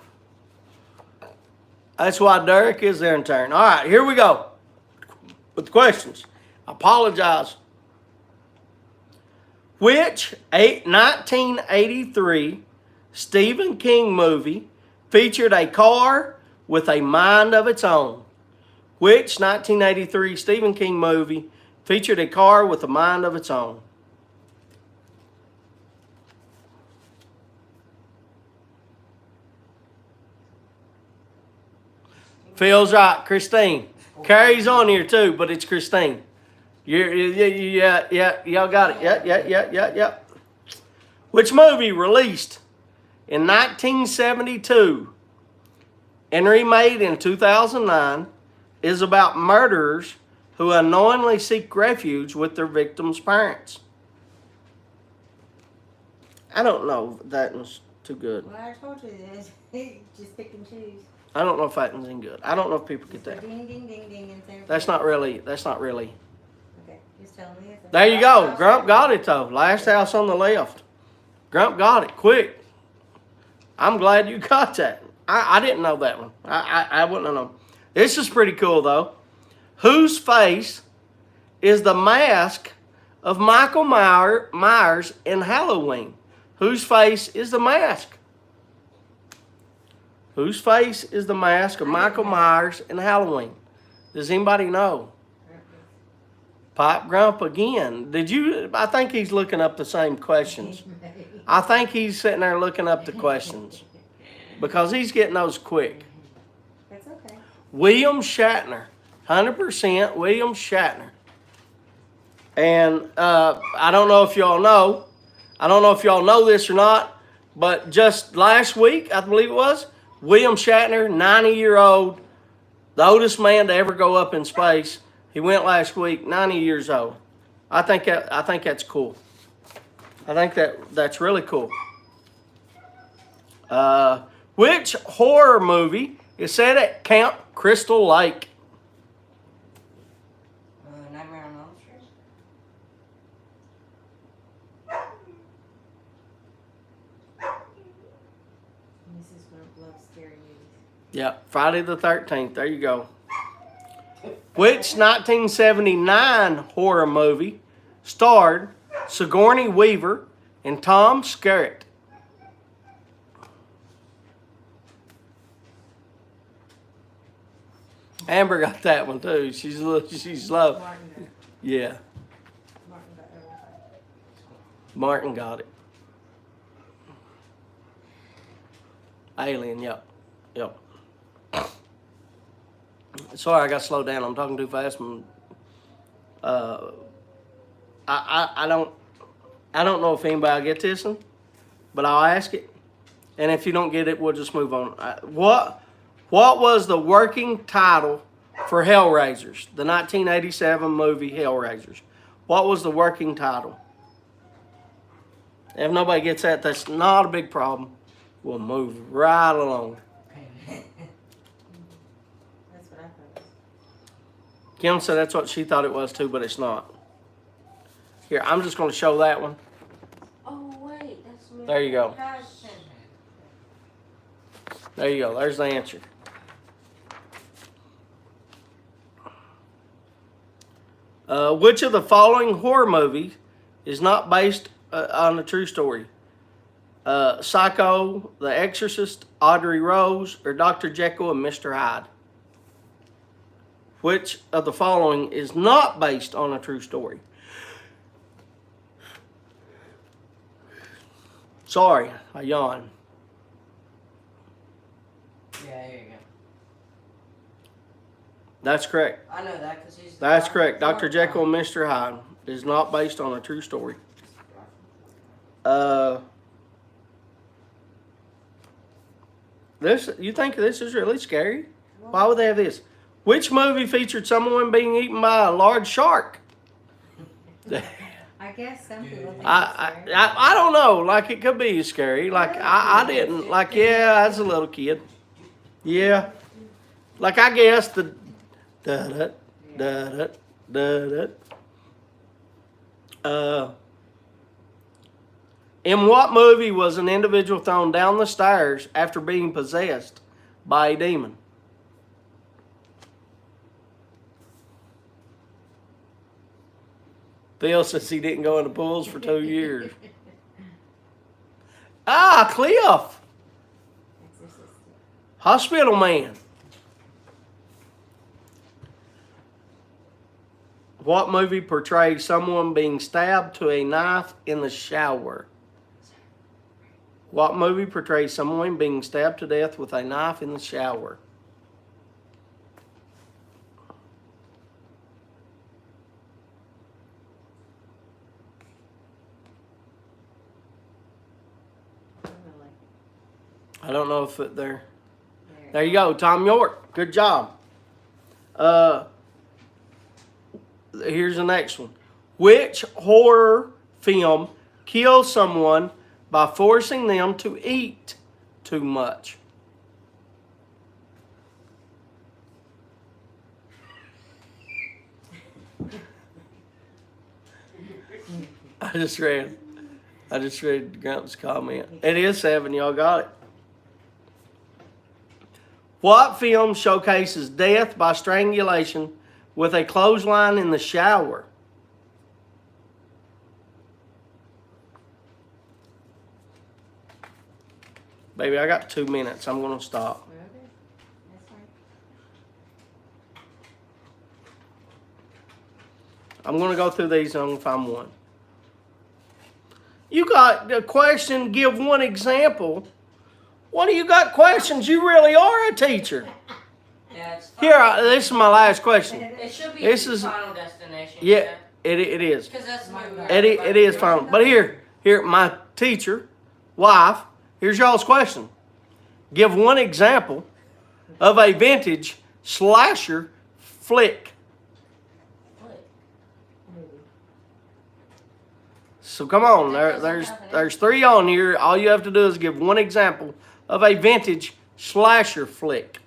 that's why Derek is there in turn. All right, here we go with the questions. I apologize. Which 1983 Stephen King movie featured a car with a mind of its own? Which 1983 Stephen King movie featured a car with a mind of its own? Phil's right, Christine. Carrie's on here too, but it's Christine. Y'all got it. Yeah. Which movie released in 1972 and remade in 2009 is about murderers who unknowingly seek refuge with their victims' parents? I don't know if that one's too good. Well, I told you this. Just pick and choose. I don't know if that one's any good. I don't know if people get that. Ding, ding, ding, ding. And say That's not really. Okay, just tell me. If There you go. Grump got it though. Last house on the left. Grump got it quick. I'm glad you got that. I didn't know that one. I wouldn't have known. This is pretty cool though. Whose face is the mask of Michael Myers in Halloween? Whose face is the mask? Whose face is the mask of Michael Myers in Halloween? Does anybody know? Pop Grump again. I think he's looking up the same questions. I think he's sitting there looking up the questions because he's getting those quick. That's okay. William Shatner. 100% William Shatner. And I don't know if y'all know. I don't know if y'all know this or not, but just last week, I believe it was, William Shatner, 90-year-old, the oldest man to ever go up in space. He went last week, 90 years old. I think that's cool. I think that's really cool. Which horror movie is set at Camp Crystal Lake? Nightmare on Elm Street. love scary movies. Yeah, Friday the 13th. There you go. Which 1979 horror movie starred Sigourney Weaver and Tom Skerritt? Amber got that one too. She's slow. Martin got, Yeah, Martin got everything. Martin got it. Alien, yep. Sorry, I got to slow down. I'm talking too fast. I don't know if anybody will get this one, but I'll ask it. And if you don't get it, we'll just move on. What was the working title for Hellraisers, the 1987 movie Hellraisers? What was the working title? If nobody gets that, that's not a big problem. We'll move right along. That's what I thought. Kim said that's what she thought it was too, but it's not. Here, I'm just going to show that one. Oh wait, that's me. There you go. Passion. There you go. There's the answer. Which of the following horror movies is not based on a true story? Psycho, The Exorcist, Audrey Rose, or Dr. Jekyll and Mr. Hyde? Which of the following is not based on a true story? Sorry, I yawned. Yeah, here you go. That's correct. I know that because he's. That's correct. Dr. Jekyll and Mr. Hyde is not based on a true story. You think this is really scary? Why would they have this? Which movie featured someone being eaten by a large shark? I guess some people think it's I scary. don't know. Like, it could be scary. Like, I didn't. Like, yeah, as a little kid. Yeah. Like, I guess the da da da. In what movie was an individual thrown down the stairs after being possessed by a demon? Phil says he didn't go in the pools for 2 years. Cliff. Exorcist. Hospital Man. What movie portrays someone being stabbed to a knife in the shower? What movie portrays someone being stabbed to death with a knife in the shower? I don't know if it there. There you go, Tom York. Good job. Here's the next one. Which horror film kills someone by forcing them to eat too much? I just read Grump's comment. It is 7. Y'all got it. What film showcases death by strangulation with a clothesline in the shower? Baby, I got 2 minutes. I'm going to stop. Okay. That's fine. I'm going to go through these and I'm going to find one. You got a question, give one example. What do you got questions? You really are a teacher. Yeah, it's Here, this is my last question. It should be This is- Final Destination. Yeah, it is. Because that's my It is fine. But here, my teacher, wife, here's y'all's question. Give one example of a vintage slasher flick. So come on, there's 3 on here. All you have to do is give one example of a vintage slasher flick.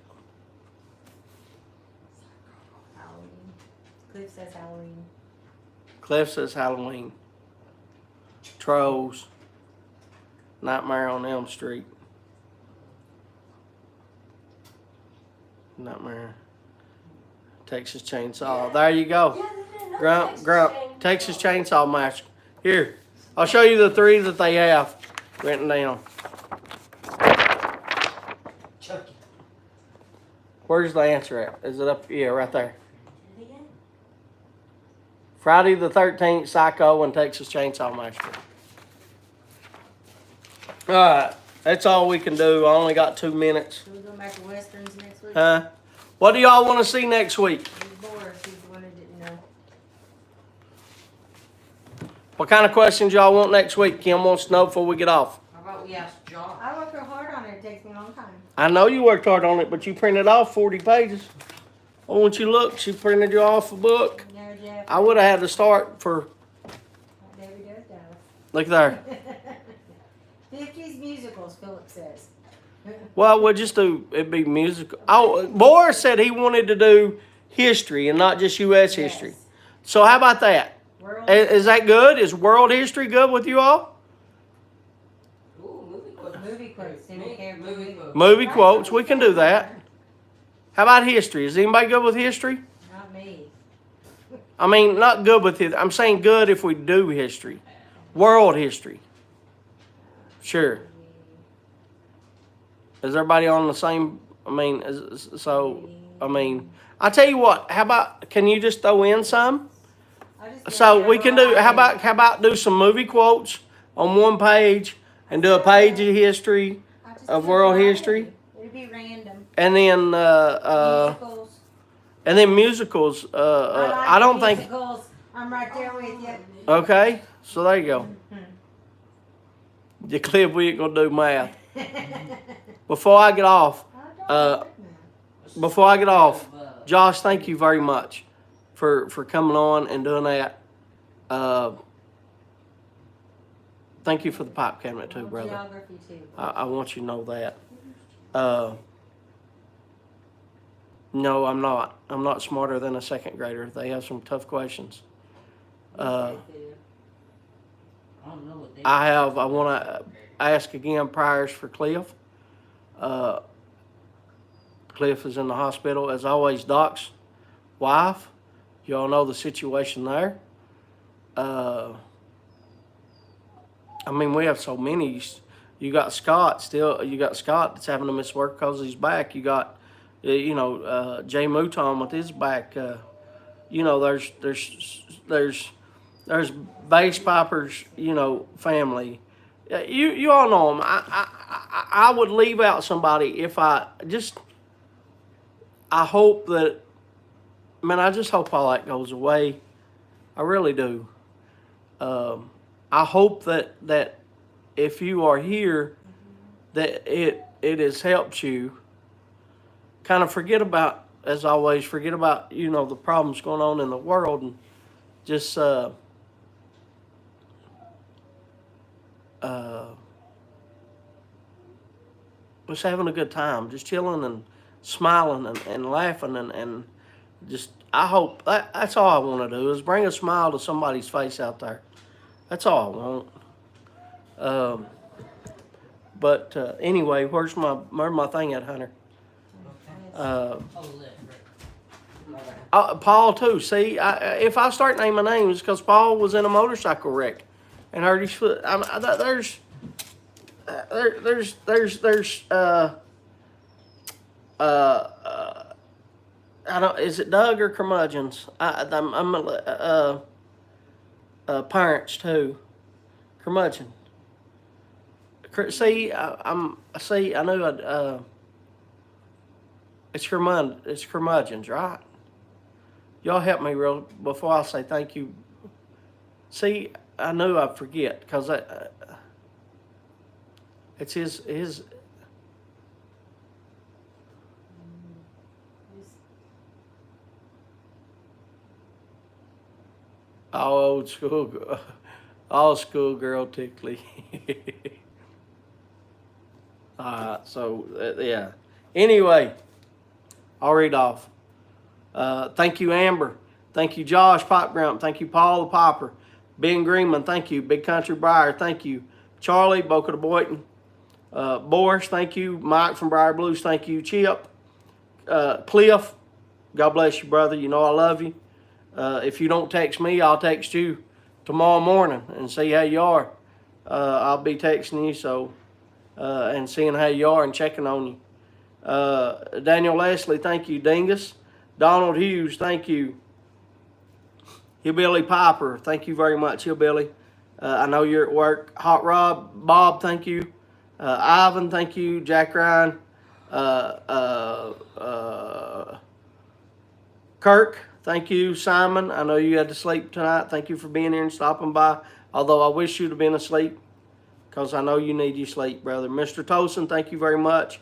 Halloween. Cliff says Halloween. Cliff says Halloween. Trolls. Nightmare on Elm Street. Nightmare. Texas Chainsaw. There you go. Grump. Texas Chainsaw Massacre. Here, I'll show you the 3 that they have written down. Chucky. Where's the answer at? Is it up? Yeah, right there. Friday the 13th, Psycho, and Texas Chainsaw Massacre. All right, that's all we can do. I only got 2 minutes. Should we go back to westerns next week? Huh? What do y'all want to see next week? He's bored. He's the one who didn't know. What kind of questions y'all want next week? Kim wants to know before we get off. How about we ask John? I worked real hard on it. It takes me a long time. I know you worked hard on it, but you printed off 40 pages. Oh, once you look, she printed you off a book. No, Jeff. I would have had to start for, Debbie does Dallas. look there. 50s musicals, Philip says. Well, we'll just do, it'd be musical. Oh, Boris said he wanted to do history and not just U.S. history. Yes. So how about that? World Is that good? Is world history good with you all? Ooh, movie quotes. Movie quotes. Didn't care. Movie quotes. Movie quotes, we can do that. How about history? Is anybody good with history? Not me. I mean, not good with it. I'm saying good if we do history. World history. Sure. Is everybody on the same? I mean, I tell you what. How about? Can you just throw in some? I just So don't we care can what do. I How about do some movie quotes on one page and do a page of history I just of do world variety. history, It'd be random. and then Musicals. and then musicals. like I don't think. musicals. I'm right there with you. Okay, so there you go. You Cliff, we ain't gonna do math. Before I get off, Josh, thank you very much for coming on and doing that. Thank you for the pipe cabinet too, brother. Geography too. I want you to know that. No, I'm not. I'm not smarter than a second grader. They have some tough questions. I don't know what they I want to ask again prayers for Cliff. Cliff is in the hospital. As always, Doc's wife. You all know the situation there. I mean, we have so many. You got Scott still. You got Scott that's having to miss work because he's back. You got, Jay Mouton with his back. There's bass pipers. Family. You all know them. I would leave out somebody if I hope that. Man, I just hope all that goes away. I really do. I hope that if you are here, that it has helped you kind of forget about, as always, the problems going on in the world and just just having a good time, just chilling and smiling and laughing and just, I hope, that's all I want to do is bring a smile to somebody's face out there. That's all I want. Anyway, where's my thing at, Hunter? Paul too. See, if I start naming names, because Paul was in a motorcycle wreck and hurt his foot. I don't. Is it Doug or Curmudgeons? I'm parents too. Curmudgeon. See, I knew it's Curmudgeons, right? Y'all help me real before I say thank you. See, I knew I'd forget because it's his. Old school, all schoolgirl tickly. Yeah. Anyway, I'll read off. Thank you, Amber. Thank you, Josh Pop Grump. Thank you, Paul the Popper. Ben Greenman, thank you. Big Country Briar, thank you. Charlie, Boca de Boyton. Boris, thank you. Mike from Briar Blues, thank you. Chip. Cliff, God bless you, brother. You know I love you. If you don't text me, I'll text you tomorrow morning and see how you are. I'll be texting you, so and seeing how you are and checking on you. Daniel Leslie, thank you. Dingus. Donald Hughes, thank you. Hillbilly Piper, thank you very much, Hillbilly. I know you're at work. Hot Rob, Bob, thank you. Ivan, thank you. Jack Ryan. Kirk, thank you. Simon, I know you had to sleep tonight. Thank you for being here and stopping by. Although I wish you'd have been asleep, because I know you need your sleep, brother. Mr. Tosin, thank you very much.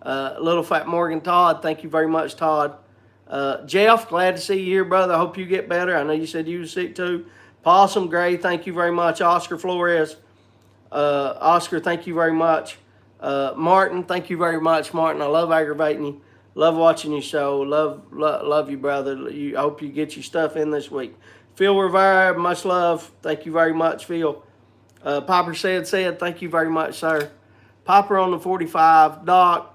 Little Fat Morgan Todd, thank you very much, Todd. Jeff, glad to see you here, brother. I hope you get better. I know you said you were sick too. Possum Gray, thank you very much. Oscar Flores, Oscar, thank you very much. Martin, thank you very much, Martin. I love aggravating you. Love watching your show. Love you, brother. I hope you get your stuff in this week. Phil Rivera, much love. Thank you very much, Phil. Popper said, thank you very much, sir. Popper on the 45. Doc,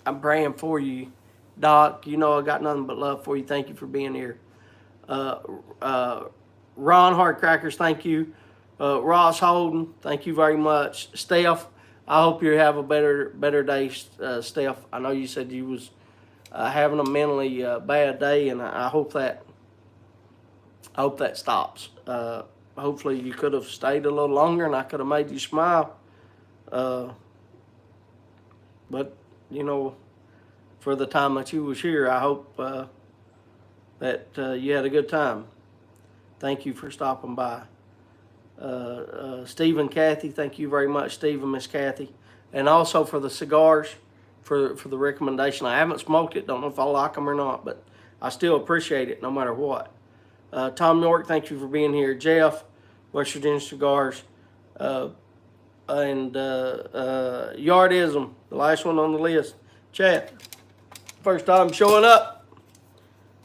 I'm praying for you. Doc, you know I got nothing but love for you. Thank you for being here. Ron Hardcrackers, thank you. Ross Holden, thank you very much. Steph, I hope you have a better day, Steph. I know you said you was having a mentally bad day, and I hope that stops. Hopefully you could have stayed a little longer, and I could have made you smile. But you know, for the time that you was here, I hope that you had a good time. Thank you for stopping by. Steve and Kathy, thank you very much, Steve and Miss Kathy. And also for the cigars, for the recommendation. I haven't smoked it, don't know if I like them or not, but I still appreciate it no matter what. Tom York, thank you for being here. Jeff, West Virginia Cigars. And Yardism, the last one on the list. Chad, first time showing up.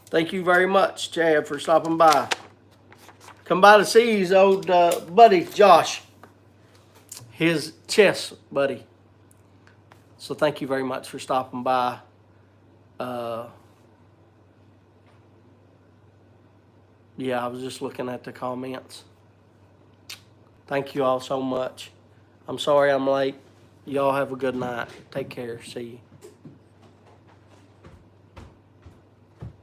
Thank you very much, Chad, for stopping by. Come by to see his old buddy, Josh. His chess buddy. So thank you very much for stopping by. Yeah, I was just looking at the comments. Thank you all so much. I'm sorry I'm late. Y'all have a good night. Take care. See you.